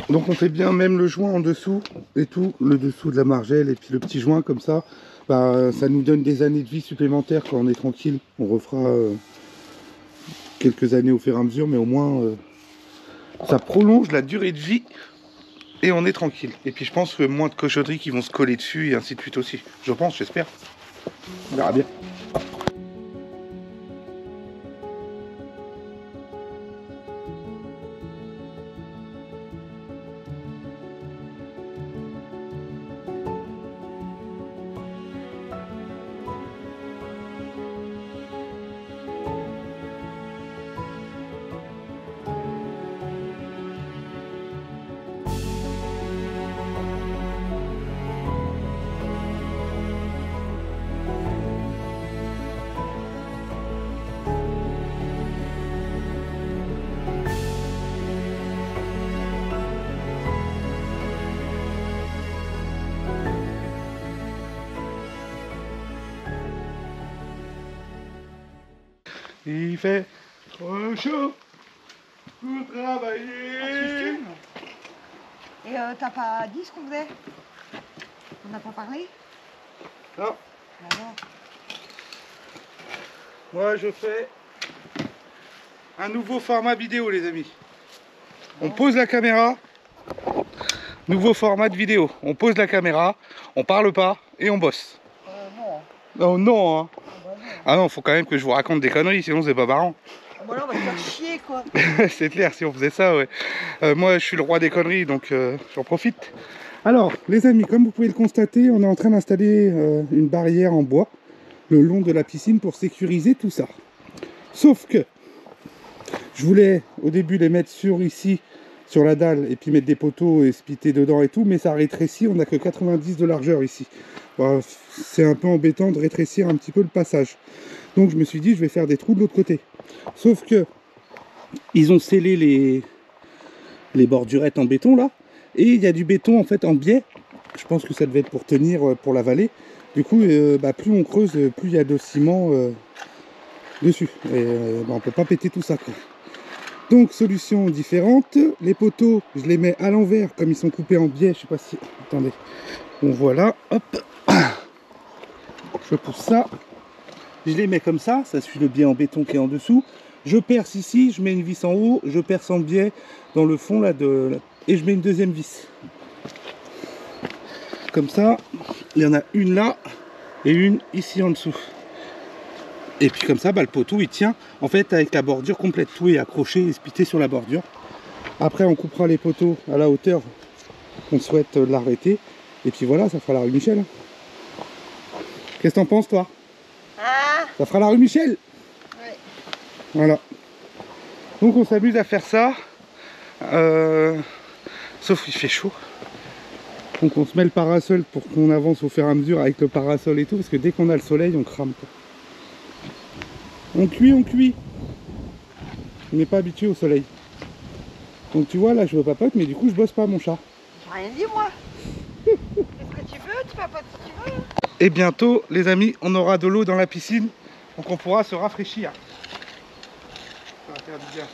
[SPEAKER 1] Donc on fait bien même le joint en dessous et tout, le dessous de la margelle et puis le petit joint comme ça. Bah, ça nous donne des années de vie supplémentaires quand on est tranquille. On refera quelques années au fur et à mesure, mais au moins ça prolonge la durée de vie et on est tranquille. Et puis je pense que moins de cochonneries qui vont se coller dessus et ainsi de suite aussi. Je pense, j'espère. On verra bien. Il fait trop chaud pour travailler.
[SPEAKER 2] Et t'as pas dit ce qu'on faisait? On n'a pas parlé?
[SPEAKER 1] Non,
[SPEAKER 2] Alors,
[SPEAKER 1] moi je fais un nouveau format vidéo les amis. On pose la caméra, nouveau format de vidéo. On pose la caméra, on parle pas et on bosse.
[SPEAKER 2] non.
[SPEAKER 1] Oh non hein.
[SPEAKER 2] Ah bah non.
[SPEAKER 1] Ah non, faut quand même que je vous raconte des conneries, sinon c'est pas marrant.
[SPEAKER 2] Ah bah là, on va te faire chier, quoi.
[SPEAKER 1] C'est clair, si on faisait ça, ouais. Moi, je suis le roi des conneries, donc j'en profite. Alors, les amis, comme vous pouvez le constater, on est en train d'installer une barrière en bois le long de la piscine pour sécuriser tout ça. Sauf que je voulais au début les mettre ici, sur la dalle, et puis mettre des poteaux et splitter dedans et tout, mais ça rétrécit, on n'a que 90 de largeur ici. Bon, c'est un peu embêtant de rétrécir un petit peu le passage. Donc je me suis dit, je vais faire des trous de l'autre côté. Sauf que ils ont scellé les bordurettes en béton là, et il y a du béton en fait en biais. Je pense que ça devait être pour tenir pour la vallée. Du coup, plus on creuse, plus il y a de ciment dessus. Et on peut pas péter tout ça, quoi. Donc solution différente. Les poteaux, je les mets à l'envers comme ils sont coupés en biais. Je sais pas si. Attendez. Bon voilà. Hop. Je pousse ça. Je les mets comme ça suit le biais en béton qui est en dessous. Je perce ici, je mets une vis en haut, je perce en biais dans le fond là et je mets une deuxième vis. Comme ça, il y en a une là et une ici en dessous. Et puis comme ça, le poteau il tient en fait avec la bordure complète. Tout est accroché et spité sur la bordure. Après on coupera les poteaux à la hauteur qu'on souhaite l'arrêter. Et puis voilà, ça fera la rue Michel. Qu'est-ce que t'en penses toi? Ça fera la rue Michel.
[SPEAKER 2] Ouais.
[SPEAKER 1] Voilà. Donc on s'amuse à faire ça. Sauf qu'il fait chaud. Donc on se met le parasol pour qu'on avance au fur et à mesure avec le parasol et tout. Parce que dès qu'on a le soleil, on crame. On cuit, on cuit. On n'est pas habitué au soleil. Donc tu vois, là je veux papote, mais du coup je bosse pas mon chat.
[SPEAKER 2] J'ai rien dit, moi. Qu'est-ce que tu veux? Tu papotes si tu veux.
[SPEAKER 1] Et bientôt, les amis, on aura de l'eau dans la piscine. Donc on pourra se rafraîchir. Ça va faire du bien.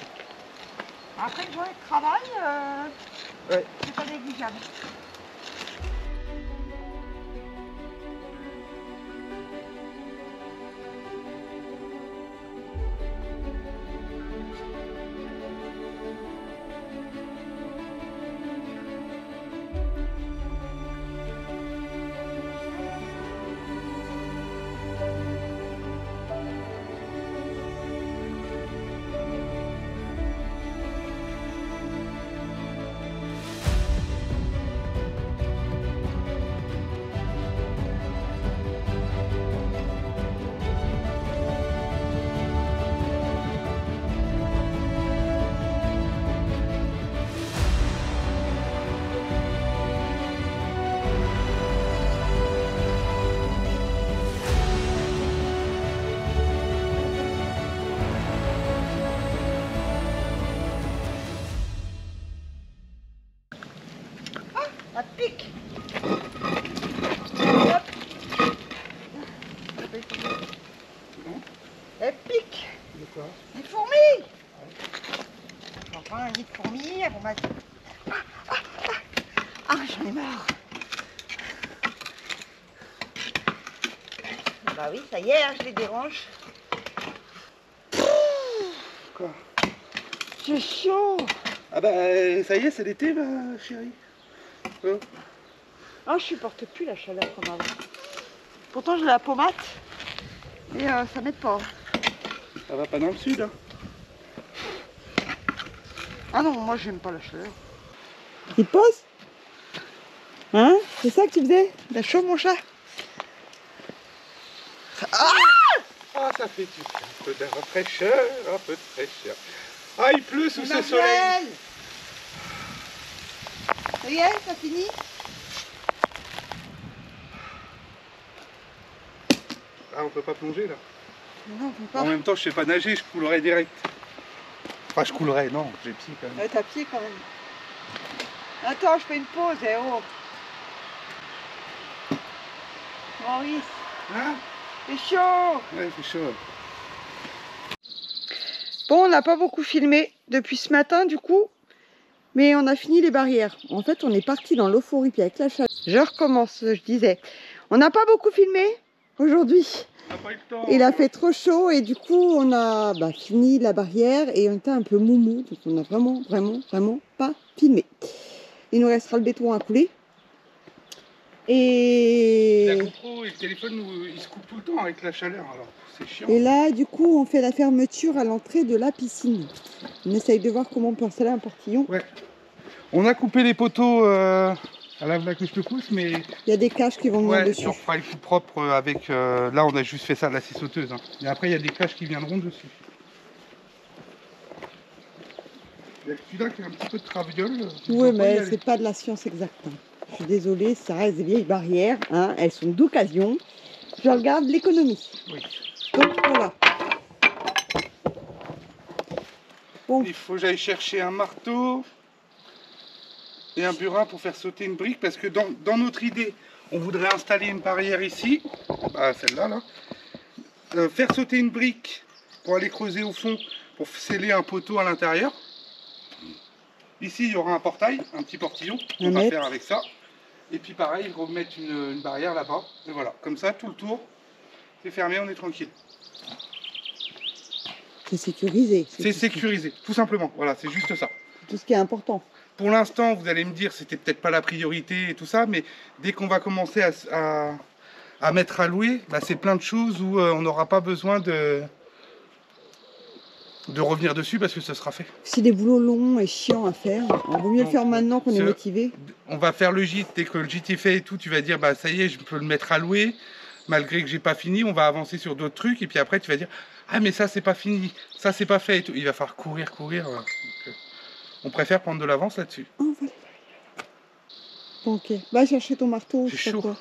[SPEAKER 2] Après une journée de travail,
[SPEAKER 1] Ouais.
[SPEAKER 2] c'est pas négligeable. fourmis. Enfin, un nid de fourmis, elles vont mettre... Ah, j'en ai marre. Bah oui, ça y est, hein, je les dérange.
[SPEAKER 1] Quoi?
[SPEAKER 2] C'est chaud.
[SPEAKER 1] Ah bah ça y est, c'est l'été, ma chérie. Oh.
[SPEAKER 2] Ah, je supporte plus la chaleur comme avant. Pourtant, j'ai la pommade. Et ça m'aide pas.
[SPEAKER 1] Ça va pas dans le sud, hein?
[SPEAKER 2] Ah non, moi, j'aime pas la chaleur. Il te pose? Hein? C'est ça que tu faisais? T'as chaud, mon chat?
[SPEAKER 1] Ah, ça fait du bien, un peu de fraîcheur, un peu de fraîcheur. Ah, il pleut sous ce soleil.
[SPEAKER 2] Ça y est, ça finit?
[SPEAKER 1] Ah, on peut pas plonger là.
[SPEAKER 2] Non, on peut pas.
[SPEAKER 1] En même temps, je sais pas nager, je coulerais direct. Enfin, je coulerais, non, j'ai pied quand même.
[SPEAKER 2] T'as pied quand même. Attends, je fais une pause, eh oh. Maurice,
[SPEAKER 1] Hein?
[SPEAKER 2] c'est chaud.
[SPEAKER 1] Ouais, c'est chaud.
[SPEAKER 2] Bon, on n'a pas beaucoup filmé depuis ce matin du coup, mais on a fini les barrières. En fait, on est parti dans l'euphorie, puis avec la chaleur. Je recommence, je disais. On n'a pas beaucoup filmé aujourd'hui.
[SPEAKER 1] On n'a pas eu le temps.
[SPEAKER 2] Il a fait trop chaud et du coup, on a fini la barrière et on était un peu moumou, donc on n'a vraiment pas filmé. Il nous restera le béton à couler. Et...
[SPEAKER 1] La GoPro et le téléphone, ils se coupent tout le temps avec la chaleur, alors c'est chiant.
[SPEAKER 2] Et là, du coup, on fait la fermeture à l'entrée de la piscine. On essaye de voir comment on peut installer un portillon.
[SPEAKER 1] Ouais. On a coupé les poteaux à la que je te pousse, mais...
[SPEAKER 2] Il y a des caches qui vont venir
[SPEAKER 1] Ouais,
[SPEAKER 2] dessus.
[SPEAKER 1] on fera le coup propre avec... là, on a juste fait ça de la scie sauteuse. Hein. Et après, il y a des caches qui viendront dessus. Il y a celui-là qui a un petit peu de traviole.
[SPEAKER 2] Oui, mais c'est pas de la science exacte. Hein. Je suis désolée, ça reste des vieilles barrières. Hein. Elles sont d'occasion. Je regarde l'économie.
[SPEAKER 1] Oui.
[SPEAKER 2] Donc, voilà. Bon.
[SPEAKER 1] Il faut que j'aille chercher un marteau et un burin pour faire sauter une brique, parce que dans notre idée, on voudrait installer une barrière ici, celle-là, là. Faire sauter une brique pour aller creuser au fond, pour sceller un poteau à l'intérieur. Ici, il y aura un portail, un petit portillon, on va faire avec ça. Et puis pareil, remettre une barrière là-bas. Et voilà, comme ça, tout le tour, c'est fermé, on est tranquille.
[SPEAKER 2] C'est sécurisé.
[SPEAKER 1] C'est sécurisé, tout simplement. Voilà, c'est juste ça.
[SPEAKER 2] Tout ce qui est important.
[SPEAKER 1] Pour l'instant, vous allez me dire, c'était peut-être pas la priorité et tout ça, mais dès qu'on va commencer à mettre à louer, c'est plein de choses où on n'aura pas besoin de revenir dessus parce que ce sera fait.
[SPEAKER 2] C'est des boulots longs et chiants à faire. On vaut mieux le faire maintenant qu'on est motivé.
[SPEAKER 1] On va faire le gîte, dès que le gîte est fait et tout, tu vas dire, ça y est, je peux le mettre à louer, malgré que j'ai pas fini, on va avancer sur d'autres trucs, et puis après tu vas dire, ah mais ça c'est pas fini, ça c'est pas fait et tout. Il va falloir courir. Donc, on préfère prendre de l'avance là-dessus.
[SPEAKER 2] Oh, voilà. Bon, ok, va chercher ton marteau.
[SPEAKER 1] C'est chaud.
[SPEAKER 2] Quoi.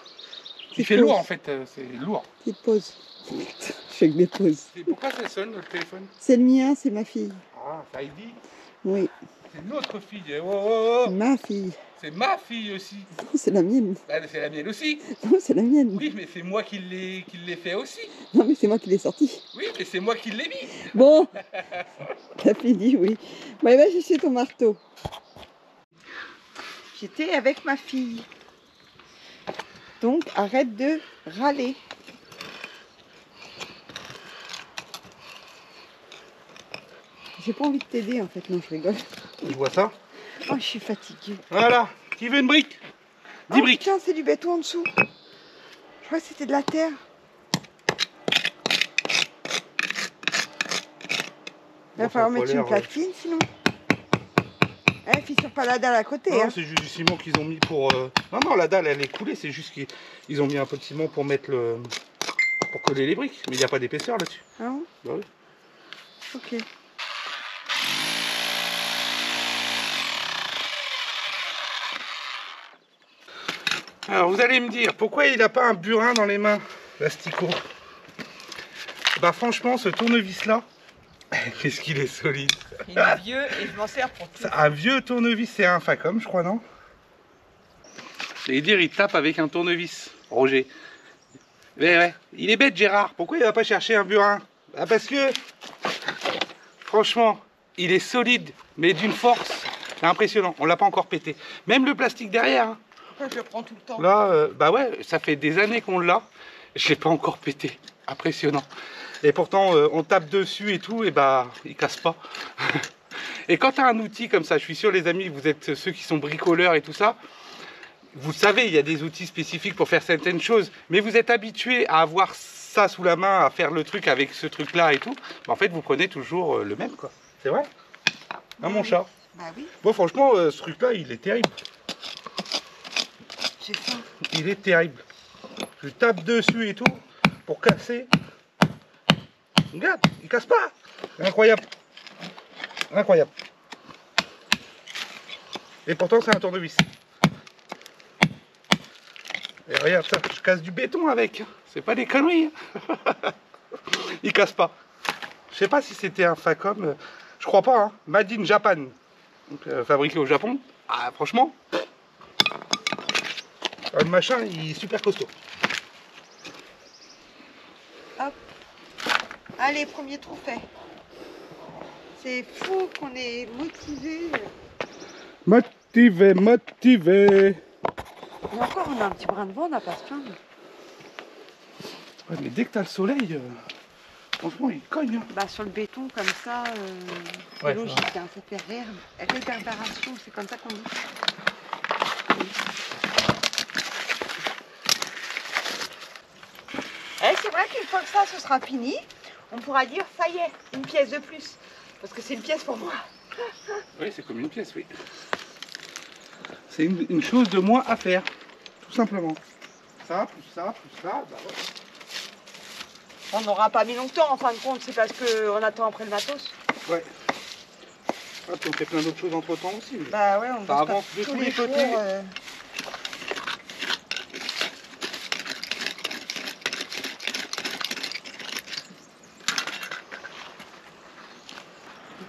[SPEAKER 1] Il fait lourd en fait, c'est lourd.
[SPEAKER 2] Petite pause. Je fais que des pauses.
[SPEAKER 1] Et pourquoi ça sonne le téléphone?
[SPEAKER 2] C'est le mien, c'est ma fille.
[SPEAKER 1] Ah, ça dit.
[SPEAKER 2] Oui.
[SPEAKER 1] C'est notre fille. Oh, oh, oh.
[SPEAKER 2] Ma fille.
[SPEAKER 1] C'est ma fille aussi.
[SPEAKER 2] Non, c'est la mienne.
[SPEAKER 1] C'est la mienne aussi.
[SPEAKER 2] Non, c'est la mienne.
[SPEAKER 1] Oui, mais c'est moi qui l'ai fait aussi.
[SPEAKER 2] Non, mais c'est moi qui l'ai sorti.
[SPEAKER 1] Oui, mais c'est moi qui l'ai mis.
[SPEAKER 2] Bon. T'as fini, oui. Bah, va chercher ton marteau. J'étais avec ma fille. Donc, arrête de râler. J'ai pas envie de t'aider en fait, non, je rigole.
[SPEAKER 1] Je vois ça.
[SPEAKER 2] Oh, je suis fatiguée.
[SPEAKER 1] Voilà. Qui veut une brique? 10 briques.
[SPEAKER 2] Putain, c'est du béton en dessous. Je crois que c'était de la terre. Il va falloir mettre une platine sinon. Fissure pas la dalle à côté.
[SPEAKER 1] Non,
[SPEAKER 2] hein.
[SPEAKER 1] c'est juste du ciment qu'ils ont mis pour... Non, la dalle, elle est coulée. C'est juste qu'ils ont mis un peu de ciment pour mettre pour coller les briques. Mais il n'y a pas d'épaisseur là-dessus.
[SPEAKER 2] Ah bon?
[SPEAKER 1] Bah oui.
[SPEAKER 2] Ok.
[SPEAKER 1] Alors, vous allez me dire, pourquoi il n'a pas un burin dans les mains, l'asticot? Franchement, ce tournevis-là, qu'est-ce qu'il est solide.
[SPEAKER 2] Il est vieux et je m'en sers pour tout.
[SPEAKER 1] Un vieux tournevis, c'est un Facom, je crois, non? C'est dire, il tape avec un tournevis, Roger. Mais ouais, il est bête, Gérard. Pourquoi il va pas chercher un burin? Parce que Franchement, il est solide, mais d'une force impressionnant. On l'a pas encore pété. Même le plastique derrière. Hein.
[SPEAKER 2] Pourquoi je le prends tout le temps?
[SPEAKER 1] Là, bah ouais, ça fait des années qu'on l'a. Je l'ai pas encore pété. Impressionnant. Et pourtant, on tape dessus et tout, et bah, il casse pas. Et quand tu as un outil comme ça, je suis sûr les amis, vous êtes ceux qui sont bricoleurs et tout ça, vous savez, il y a des outils spécifiques pour faire certaines choses, mais vous êtes habitué à avoir ça sous la main, à faire le truc avec ce truc-là et tout. Bah, en fait, vous prenez toujours le même, quoi. C'est vrai? Hein, mon chat?
[SPEAKER 2] Bah oui,
[SPEAKER 1] Bon, franchement, ce truc-là, il est terrible.
[SPEAKER 2] j'ai faim.
[SPEAKER 1] Il est terrible. Je tape dessus et tout pour casser. Regarde, il casse pas. Incroyable. Incroyable. Et pourtant, c'est un tournevis. Et regarde ça, je casse du béton avec. C'est pas des conneries. Il casse pas. Je sais pas si c'était un Facom. Je crois pas. Hein. Made in Japan. Donc, fabriqué au Japon. Ah, franchement. Le machin, il est super costaud.
[SPEAKER 2] Hop. Allez, premier trou fait. C'est fou qu'on est motivé.
[SPEAKER 1] Motivé, motivé.
[SPEAKER 2] Et encore, on a un petit brin de vent, on n'a pas se plaindre.
[SPEAKER 1] Ouais, mais dès que t'as le soleil, franchement, il cogne. Hein.
[SPEAKER 2] Bah, sur le béton, comme ça, c'est
[SPEAKER 1] Ouais,
[SPEAKER 2] logique. Hein, ça fait réverbération, c'est comme ça qu'on dit. Et c'est vrai qu'une fois que ça, ce sera fini, on pourra dire, ça y est, une pièce de plus. Parce que c'est une pièce pour moi.
[SPEAKER 1] Oui, c'est comme une pièce, oui. C'est une chose de moins à faire, tout simplement. Ça, plus ça, plus ça, bah ouais.
[SPEAKER 2] On n'aura pas mis longtemps, en fin de compte, c'est parce qu'on attend après le matos.
[SPEAKER 1] Ouais. Ah, puis on fait plein d'autres choses entre temps aussi. Mais...
[SPEAKER 2] Bah ouais, on
[SPEAKER 1] ça
[SPEAKER 2] bosse
[SPEAKER 1] avance de
[SPEAKER 2] tous
[SPEAKER 1] tous
[SPEAKER 2] les
[SPEAKER 1] les
[SPEAKER 2] jours.
[SPEAKER 1] côtés.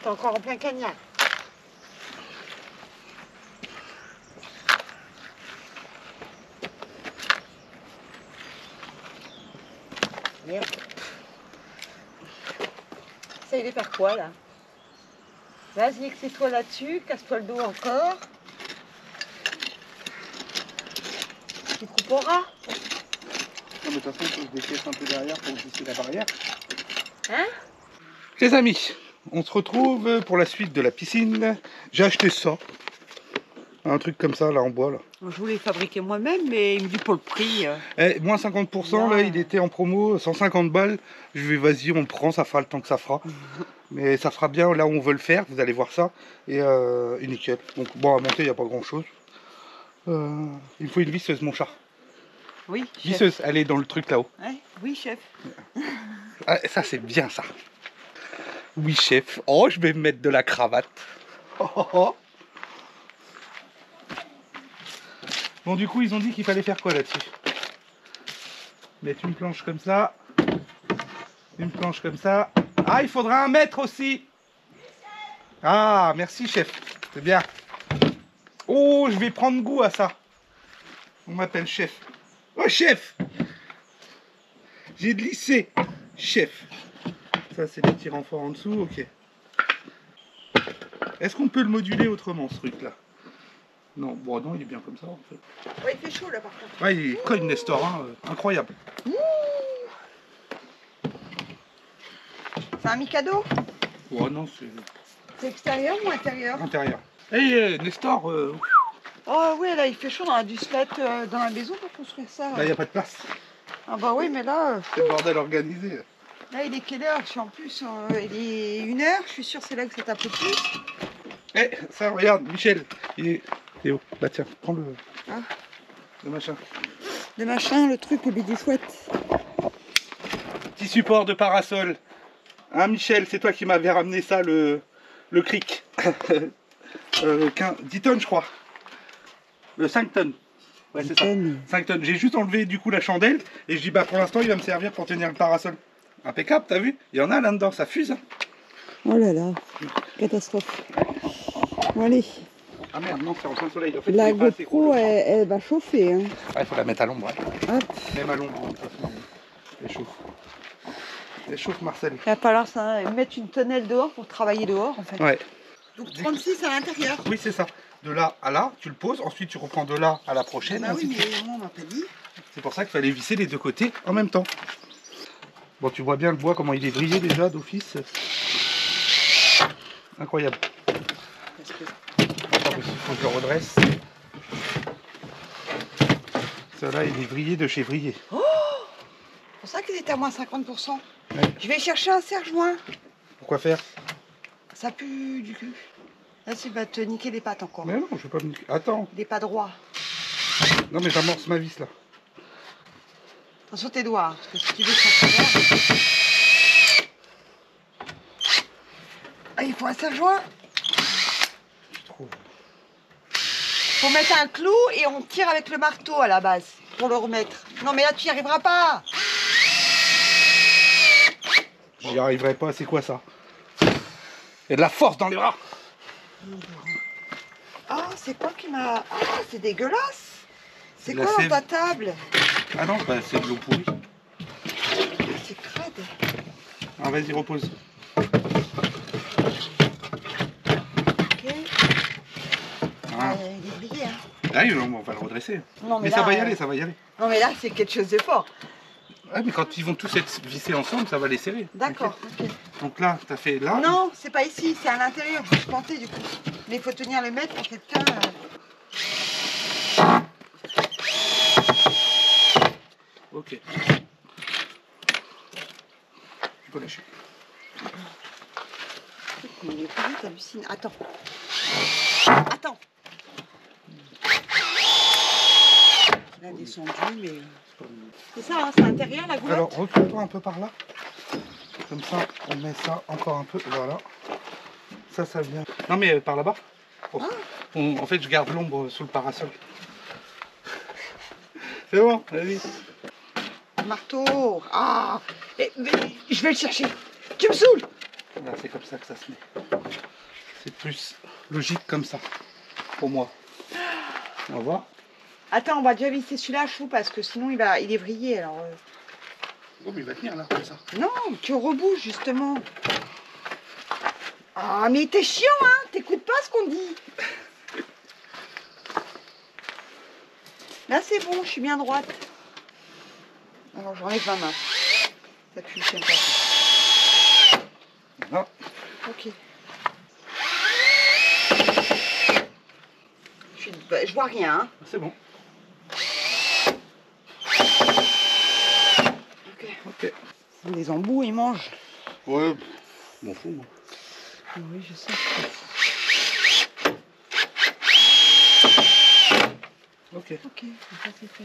[SPEAKER 2] T'es encore en plein cagnard. Merde. Ça, il est faire quoi là? Vas-y, que c'est toi là-dessus, casse-toi le dos encore. Tu couperas.
[SPEAKER 1] Non, mais de toute façon, il faut que je décaisse un peu derrière pour glisser la barrière.
[SPEAKER 2] Hein?
[SPEAKER 1] Les amis, on se retrouve pour la suite de la piscine. J'ai acheté ça. Un truc comme ça, là, en bois, là.
[SPEAKER 2] Je voulais fabriquer moi-même, mais il me dit pour le prix.
[SPEAKER 1] Eh, moins 50%, là, il était en promo, 150 balles. Je vais, vas-y, on le prend, ça fera le temps que ça fera. Mais ça fera bien là où on veut le faire, vous allez voir ça. Et nickel. Donc, bon, à monter, il n'y a pas grand-chose. Il faut une visseuse, mon chat.
[SPEAKER 2] Oui, chef.
[SPEAKER 1] Visseuse, elle est dans le truc là-haut.
[SPEAKER 2] Ouais, oui, chef.
[SPEAKER 1] Ah, ça, c'est bien, ça. Oui, chef. Oh, je vais me mettre de la cravate. Oh, oh, oh. Bon, du coup, ils ont dit qu'il fallait faire quoi là-dessus? Mettre une planche comme ça. Une planche comme ça. Ah, il faudra 1 mètre aussi. Ah, merci, chef. C'est bien. Oh, je vais prendre goût à ça. On m'appelle chef. Oh, chef. J'ai glissé. Chef. Ça, c'est des petits renforts en dessous. Ok. Est-ce qu'on peut le moduler autrement, ce truc-là? Non, bon, non, il est bien comme ça, en fait.
[SPEAKER 2] Ouais, il fait chaud là par contre.
[SPEAKER 1] Ouais, il cogne Nestor, hein, incroyable.
[SPEAKER 2] C'est un Mikado?
[SPEAKER 1] Oh non, c'est
[SPEAKER 2] C'est extérieur ou intérieur?
[SPEAKER 1] intérieur. Hey, Nestor,
[SPEAKER 2] Oh oui, là il fait chaud, on a dû se mettre dans la maison pour construire ça.
[SPEAKER 1] là, il n'y a pas de place.
[SPEAKER 2] Ah bah oui, mais là,
[SPEAKER 1] C'est le bordel organisé.
[SPEAKER 2] là il est quelle heure? Je suis en plus, il est 1h, je suis sûre que c'est là que ça tape le plus.
[SPEAKER 1] Eh, ça, regarde, Michel, il est... Théo, bah tiens, prends le...
[SPEAKER 2] Ah.
[SPEAKER 1] Le machin.
[SPEAKER 2] Le machin, le truc, le bidou chouette.
[SPEAKER 1] Petit support de parasol. Hein, Michel, c'est toi qui m'avais ramené ça, le cric. 10 tonnes, je crois. 5 tonnes. Ouais, c'est ça. 5 tonnes. J'ai juste enlevé du coup la chandelle et je dis, bah pour l'instant, il va me servir pour tenir le parasol. Impeccable, t'as vu? Il y en a là-dedans, ça fuse. Hein.
[SPEAKER 2] Oh là là, catastrophe. Bon allez,
[SPEAKER 1] Ah merde, non, c'est en plein soleil. En fait,
[SPEAKER 2] la
[SPEAKER 1] il est pas assez
[SPEAKER 2] GoPro,
[SPEAKER 1] gros.
[SPEAKER 2] elle va chauffer. Hein.
[SPEAKER 1] Ouais, il faut la mettre à l'ombre. Ouais.
[SPEAKER 2] Hop.
[SPEAKER 1] Même à l'ombre, de toute façon. C'est chaud. Elle chauffe Marcel.
[SPEAKER 2] Il va falloir ça, mettre une tonnelle dehors pour travailler dehors en fait.
[SPEAKER 1] Ouais.
[SPEAKER 2] Donc 36 à l'intérieur.
[SPEAKER 1] Oui, c'est ça. De là à là, tu le poses. Ensuite, tu reprends de là à la prochaine.
[SPEAKER 2] Bah oui,
[SPEAKER 1] ainsi de suite.
[SPEAKER 2] mais moi on m'a pas dit.
[SPEAKER 1] C'est pour ça qu'il fallait visser les deux côtés en même temps. Bon, tu vois bien le bois, comment il est vrillé déjà d'office. Incroyable.
[SPEAKER 2] Parce que...
[SPEAKER 1] Attends, il faut que je le redresse. Cela, il est vrillé de chez Vrillé.
[SPEAKER 2] C'est pour ça qu'ils étaient à moins 50%.
[SPEAKER 1] Ouais.
[SPEAKER 2] Je vais chercher un serre-joint.
[SPEAKER 1] Pourquoi faire?
[SPEAKER 2] Ça pue du cul. Là, tu vas te niquer les pattes encore.
[SPEAKER 1] Mais non, je vais pas me... Attends.
[SPEAKER 2] Il n'est pas droit.
[SPEAKER 1] Non, mais j'amorce ma vis là.
[SPEAKER 2] Attention tes doigts, hein, parce que si tu veux que ça se ah, il faut un serre-joint.
[SPEAKER 1] Je trouve.
[SPEAKER 2] Faut mettre un clou et on tire avec le marteau à la base pour le remettre. Non mais là tu n'y arriveras pas.
[SPEAKER 1] J'y arriverai pas, c'est quoi ça? Il y a de la force dans les bras.
[SPEAKER 2] Ah c'est quoi qui m'a... Ah c'est dégueulasse. C'est
[SPEAKER 1] La
[SPEAKER 2] quoi
[SPEAKER 1] sève.
[SPEAKER 2] dans ta table?
[SPEAKER 1] Ah non, bah, c'est de l'eau pourrie.
[SPEAKER 2] C'est crade.
[SPEAKER 1] Ah, vas-y, repose.
[SPEAKER 2] Ok.
[SPEAKER 1] Ah.
[SPEAKER 2] Il est grillé, hein.
[SPEAKER 1] Là, on va le redresser.
[SPEAKER 2] Non,
[SPEAKER 1] mais
[SPEAKER 2] là,
[SPEAKER 1] ça va y aller, ça va y aller.
[SPEAKER 2] Non mais là c'est quelque chose de fort.
[SPEAKER 1] Ouais, mais quand ils vont tous être vissés ensemble, ça va les serrer.
[SPEAKER 2] D'accord.
[SPEAKER 1] Ok.
[SPEAKER 2] Ok.
[SPEAKER 1] Donc là, t'as fait là.
[SPEAKER 2] Non, c'est pas ici, c'est à l'intérieur. Je pensais du coup. Mais il faut tenir le mètre pour quelqu'un.
[SPEAKER 1] Ok. Tu peux lâcher.
[SPEAKER 2] Mais il est pas vite, hallucine. Attends. Attends. Il a descendu, mais. C'est ça, hein, c'est à l'intérieur la goulotte.
[SPEAKER 1] Alors, recule-toi un peu par là. Comme ça, on met ça encore un peu. Voilà. Ça vient. Non, mais par là-bas. Oh. En fait, je garde l'ombre sous le parasol. C'est bon, vas-y.
[SPEAKER 2] Marteau. Ah mais je vais le chercher. Tu me saoules.
[SPEAKER 1] Là, c'est comme ça que ça se met. C'est plus logique comme ça. Pour moi. On va voir.
[SPEAKER 2] Attends, on va déjà visser celui-là, chou, parce que sinon il est vrillé. Alors,
[SPEAKER 1] Oh, mais il va tenir là, comme ça.
[SPEAKER 2] Non, tu rebouges justement. Ah, mais t'es chiant, hein. T'écoutes pas ce qu'on dit. Là, c'est bon, je suis bien droite. Alors, j'enlève ma main. Ça pue, je pas.
[SPEAKER 1] Là.
[SPEAKER 2] Ok. Je vois rien. Hein.
[SPEAKER 1] C'est bon.
[SPEAKER 2] Ok.
[SPEAKER 1] Ok.
[SPEAKER 2] Les embouts, ils mangent.
[SPEAKER 1] Ouais, je m'en fous, moi.
[SPEAKER 2] Oui, je sais.
[SPEAKER 1] Ok.
[SPEAKER 2] Ok, ça c'est fait.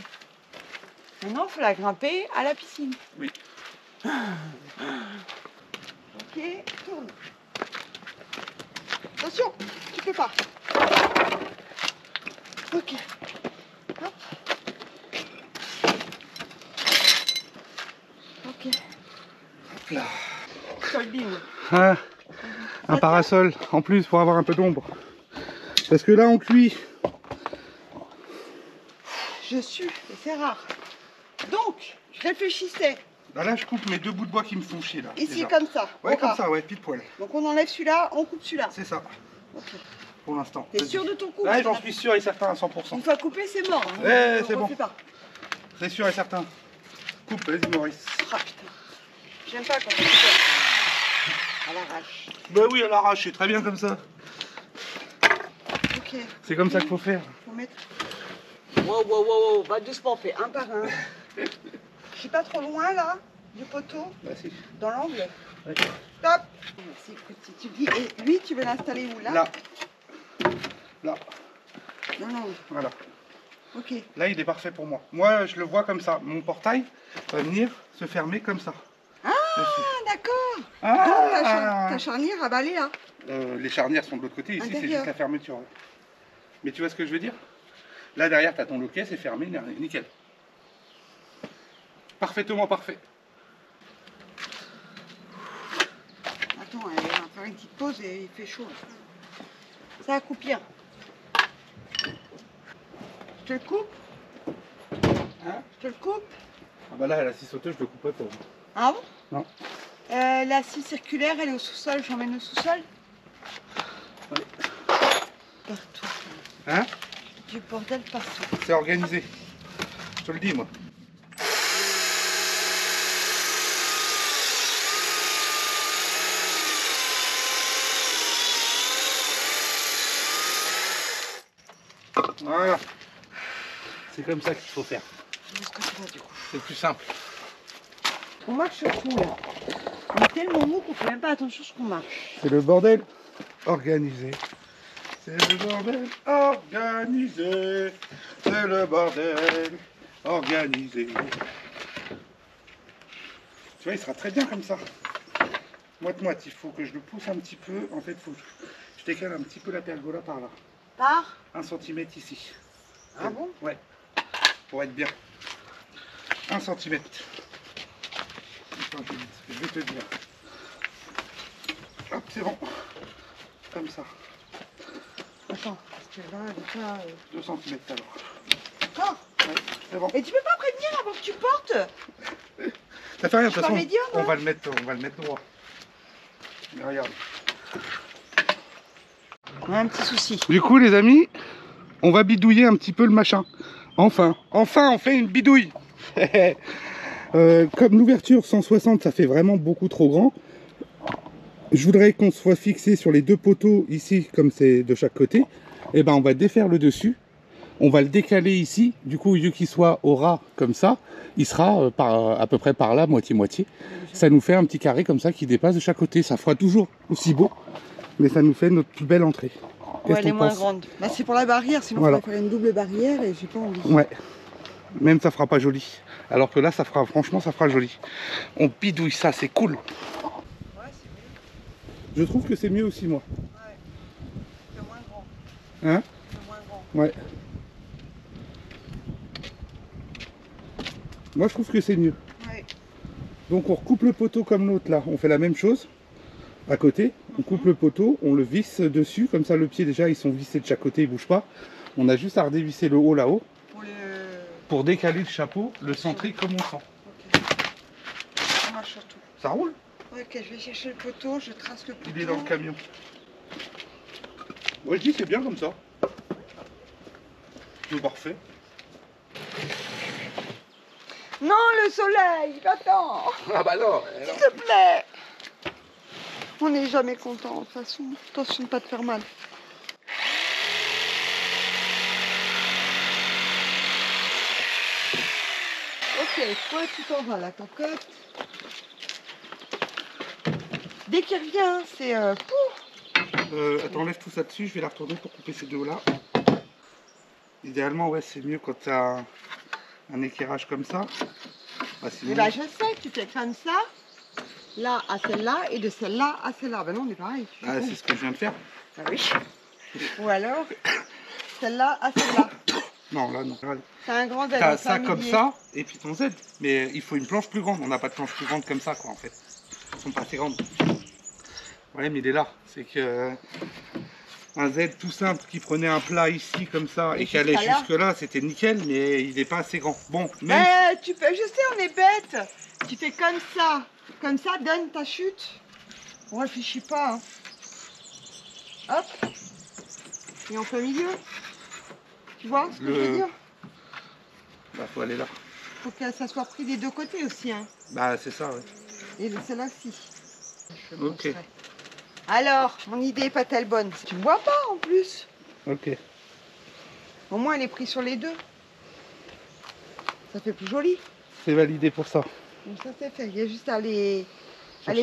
[SPEAKER 2] Maintenant, il faut la grimper à la piscine.
[SPEAKER 1] Oui.
[SPEAKER 2] Ok, tourne. Attention, tu peux pas. Ok. Hop. Ok.
[SPEAKER 1] Hop là.
[SPEAKER 2] Soldine.
[SPEAKER 1] Ah, un parasol en plus pour avoir un peu d'ombre. Parce que là on cuit.
[SPEAKER 2] Je suis, et c'est rare. Donc, je réfléchissais.
[SPEAKER 1] Là je coupe mes deux bouts de bois qui me font chier là.
[SPEAKER 2] Ici,
[SPEAKER 1] déjà.
[SPEAKER 2] comme ça.
[SPEAKER 1] Ouais,
[SPEAKER 2] au
[SPEAKER 1] comme
[SPEAKER 2] bas.
[SPEAKER 1] ça, ouais, pile poil.
[SPEAKER 2] Donc, on enlève celui-là, on coupe celui-là.
[SPEAKER 1] C'est ça,
[SPEAKER 2] Ok.
[SPEAKER 1] pour l'instant.
[SPEAKER 2] T'es
[SPEAKER 1] Vas-y.
[SPEAKER 2] sûr de ton coup?
[SPEAKER 1] Ouais, j'en suis sûr et certain à 100%.
[SPEAKER 2] Une fois coupé, c'est mort. Hein.
[SPEAKER 1] Ouais,
[SPEAKER 2] On
[SPEAKER 1] c'est bon.
[SPEAKER 2] refait pas.
[SPEAKER 1] C'est sûr et certain. Coupe, vas-y Maurice.
[SPEAKER 2] Ah putain. J'aime pas quand on coupe à l'arrache.
[SPEAKER 1] Bah oui, à l'arrache, c'est très bien comme ça.
[SPEAKER 2] Ok.
[SPEAKER 1] C'est comme ça qu'il faut faire.
[SPEAKER 2] Faut mettre. Wow, va doucement, fais un par un. Je suis pas trop loin là, du poteau,
[SPEAKER 1] Bah si.
[SPEAKER 2] dans l'angle.
[SPEAKER 1] Ouais.
[SPEAKER 2] Stop. Si, écoute, si tu dis, et lui, tu veux l'installer où là?
[SPEAKER 1] Là. Là.
[SPEAKER 2] Dans l'angle.
[SPEAKER 1] Voilà.
[SPEAKER 2] Ok.
[SPEAKER 1] Là, il est parfait pour moi. Moi, je le vois comme ça. Mon portail va venir se fermer comme ça.
[SPEAKER 2] Ah, d'accord. Donc
[SPEAKER 1] Ah
[SPEAKER 2] ta charnière à balai là.
[SPEAKER 1] Les charnières sont de l'autre côté. Ici, c'est
[SPEAKER 2] Intérieur.
[SPEAKER 1] juste la fermeture. Ouais. Mais tu vois ce que je veux dire? Là, derrière, tu as ton loquet, c'est fermé. Nickel. Parfaitement parfait.
[SPEAKER 2] Attends, on va faire une petite pause et il fait chaud. Ça va croupir. Je te le coupe?
[SPEAKER 1] Hein?
[SPEAKER 2] Je te le coupe?
[SPEAKER 1] Ah bah là, la scie sauteuse, je le couperai pas.
[SPEAKER 2] Ah bon?
[SPEAKER 1] Non.
[SPEAKER 2] La scie circulaire, elle est au sous-sol. J'emmène au sous-sol.
[SPEAKER 1] Ouais.
[SPEAKER 2] Partout.
[SPEAKER 1] Hein?
[SPEAKER 2] Du bordel partout.
[SPEAKER 1] C'est organisé. Je te le dis, moi. Voilà. C'est comme ça qu'il faut faire. C'est plus simple.
[SPEAKER 2] On marche sur tout là. On est tellement mou qu'on fait même pas attention à ce qu'on marche.
[SPEAKER 1] C'est le bordel organisé. C'est le bordel organisé. C'est le bordel organisé. Tu vois, il sera très bien comme ça. Moite-moite, il faut que je le pousse un petit peu. En fait, il faut que je décale un petit peu la pergola par là.
[SPEAKER 2] Par
[SPEAKER 1] 1 cm ici.
[SPEAKER 2] Ah bon?
[SPEAKER 1] Ouais. Pour être bien. 1 cm. Attends, je vais te dire. Hop, c'est bon. Comme ça.
[SPEAKER 2] Attends, parce que là, déjà...
[SPEAKER 1] 2 cm alors.
[SPEAKER 2] Encore?
[SPEAKER 1] Ouais, c'est bon.
[SPEAKER 2] Et tu peux pas prévenir avant que tu portes?
[SPEAKER 1] Ça fait rien, de toute
[SPEAKER 2] pas
[SPEAKER 1] façon.
[SPEAKER 2] médium,
[SPEAKER 1] On
[SPEAKER 2] hein.
[SPEAKER 1] va le mettre droit. Mais regarde.
[SPEAKER 2] On a un petit souci.
[SPEAKER 1] Du coup, les amis, on va bidouiller un petit peu le machin. Enfin, on fait une bidouille. Comme l'ouverture 160, ça fait vraiment beaucoup trop grand. Je voudrais qu'on soit fixé sur les 2 poteaux ici, comme c'est de chaque côté. Et ben, on va défaire le dessus. On va le décaler ici. Du coup, au lieu qu'il soit au ras comme ça, il sera à peu près par là, moitié-moitié. Ça nous fait un petit carré comme ça qui dépasse de chaque côté. Ça fera toujours aussi beau, mais ça nous fait notre plus belle entrée.
[SPEAKER 2] Ouais, elle est moins grande. Bah, c'est pour la barrière, sinon
[SPEAKER 1] Voilà.
[SPEAKER 2] on va faire une double barrière et j'ai pas envie.
[SPEAKER 1] Ouais, même ça fera pas joli. Alors que là, ça fera, franchement, ça fera joli. On bidouille ça, c'est cool.
[SPEAKER 2] Ouais, c'est mieux.
[SPEAKER 1] Je trouve que c'est mieux aussi, moi.
[SPEAKER 2] Ouais. C'est moins grand.
[SPEAKER 1] Hein?
[SPEAKER 2] C'est moins grand.
[SPEAKER 1] Ouais. Moi, je trouve que c'est mieux.
[SPEAKER 2] Ouais.
[SPEAKER 1] Donc, on recoupe le poteau comme l'autre, là. On fait la même chose. À côté, on coupe le poteau, on le visse dessus. Comme ça, le pied, déjà, ils sont vissés de chaque côté, ils bougent pas. On a juste à redévisser le haut, là-haut. Pour décaler le chapeau, le centrer comme on sent.
[SPEAKER 2] Ok. On marche sur tout.
[SPEAKER 1] Ça roule?
[SPEAKER 2] Ok, je vais chercher le poteau, je trace le poteau.
[SPEAKER 1] Il est dans le camion. Ouais, je dis c'est bien comme ça. C'est parfait.
[SPEAKER 2] Non, le soleil, attends,
[SPEAKER 1] Ah bah non.
[SPEAKER 2] s'il te plaît. On n'est jamais content de toute façon. Attention de pas te faire mal. Ok, toi tout en bas la cocotte. Dès qu'il revient, c'est
[SPEAKER 1] Attends, enlève tout ça dessus, je vais la retourner pour couper ces deux là. Idéalement, ouais, c'est mieux quand tu as un éclairage comme ça. Bah, sinon...
[SPEAKER 2] Eh ben, je sais, tu fais comme ça, là à celle-là et de celle-là à celle-là. Ben non, on est pareil.
[SPEAKER 1] Ah, c'est ce que je viens de faire.
[SPEAKER 2] Ah oui. Ou alors, celle-là à celle-là.
[SPEAKER 1] Non, là, non.
[SPEAKER 2] C'est un grand Z.
[SPEAKER 1] T'as
[SPEAKER 2] un
[SPEAKER 1] ça comme
[SPEAKER 2] millier.
[SPEAKER 1] ça, et puis ton Z. Mais il faut une planche plus grande. On n'a pas de planche plus grande comme ça, quoi, en fait. Elles sont pas assez grandes. Ouais, mais il est là. C'est que... un Z tout simple qui prenait un plat ici comme ça et qui allait jusque là, c'était nickel, mais il n'est pas assez grand. Bon, même...
[SPEAKER 2] tu peux, je sais, on est bête. Tu fais comme ça. Comme ça, donne ta chute. On réfléchit pas. Hein. Hop. Et on fait au milieu. Tu vois ce que je veux dire?
[SPEAKER 1] Bah, faut aller là.
[SPEAKER 2] Faut que ça soit pris des deux côtés aussi. Hein.
[SPEAKER 1] Bah, c'est ça, ouais.
[SPEAKER 2] Et celle-là aussi.
[SPEAKER 1] Ok.
[SPEAKER 2] Alors, mon idée est pas-t-elle bonne? Tu ne vois pas en plus.
[SPEAKER 1] Ok.
[SPEAKER 2] Au moins, elle est prise sur les deux. Ça fait plus joli.
[SPEAKER 1] C'est validé pour ça.
[SPEAKER 2] Donc ça, c'est fait. Il y a juste à les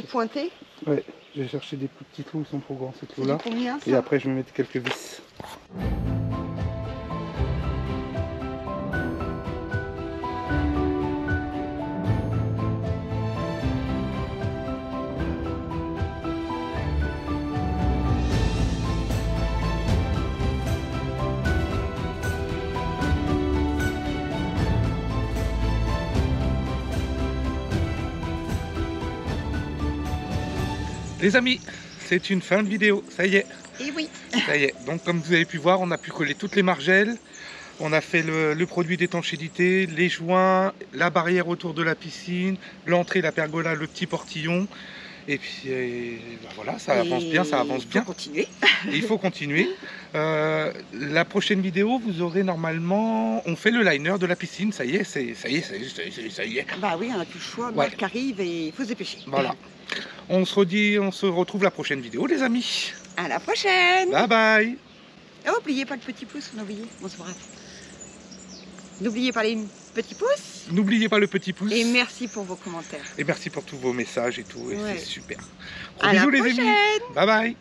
[SPEAKER 2] pointer.
[SPEAKER 1] Ouais, je vais chercher des plus petits clous, ils sont trop grands ces
[SPEAKER 2] C'est
[SPEAKER 1] clous-là.
[SPEAKER 2] combien ça?
[SPEAKER 1] Et après, je vais mettre quelques vis. Les amis, c'est une fin de vidéo, ça y est.
[SPEAKER 2] Et oui.
[SPEAKER 1] Ça y est, donc comme vous avez pu voir, on a pu coller toutes les margelles. On a fait le produit d'étanchéité, les joints, la barrière autour de la piscine, l'entrée, la pergola, le petit portillon. Et puis ben voilà, ça avance bien, ça avance bien.
[SPEAKER 2] Il faut continuer.
[SPEAKER 1] Et il faut continuer. La prochaine vidéo, vous aurez normalement... On fait le liner de la piscine, ça y est, ça y est.
[SPEAKER 2] Bah oui, on n'a plus le choix,
[SPEAKER 1] Ouais.
[SPEAKER 2] Noël qui arrive et il faut se dépêcher.
[SPEAKER 1] Voilà. On se retrouve la prochaine vidéo, les amis.
[SPEAKER 2] À la prochaine.
[SPEAKER 1] Bye bye.
[SPEAKER 2] Oh, n'oubliez pas le petit pouce, on a oublié. Bon, c'est pas grave. N'oubliez pas les petits pouces.
[SPEAKER 1] N'oubliez pas le petit pouce.
[SPEAKER 2] Et merci pour vos commentaires.
[SPEAKER 1] Et merci pour tous vos messages et tout. Et
[SPEAKER 2] Ouais.
[SPEAKER 1] c'est super. Gros
[SPEAKER 2] À la
[SPEAKER 1] bisous, les amis.
[SPEAKER 2] prochaine.
[SPEAKER 1] Bye bye.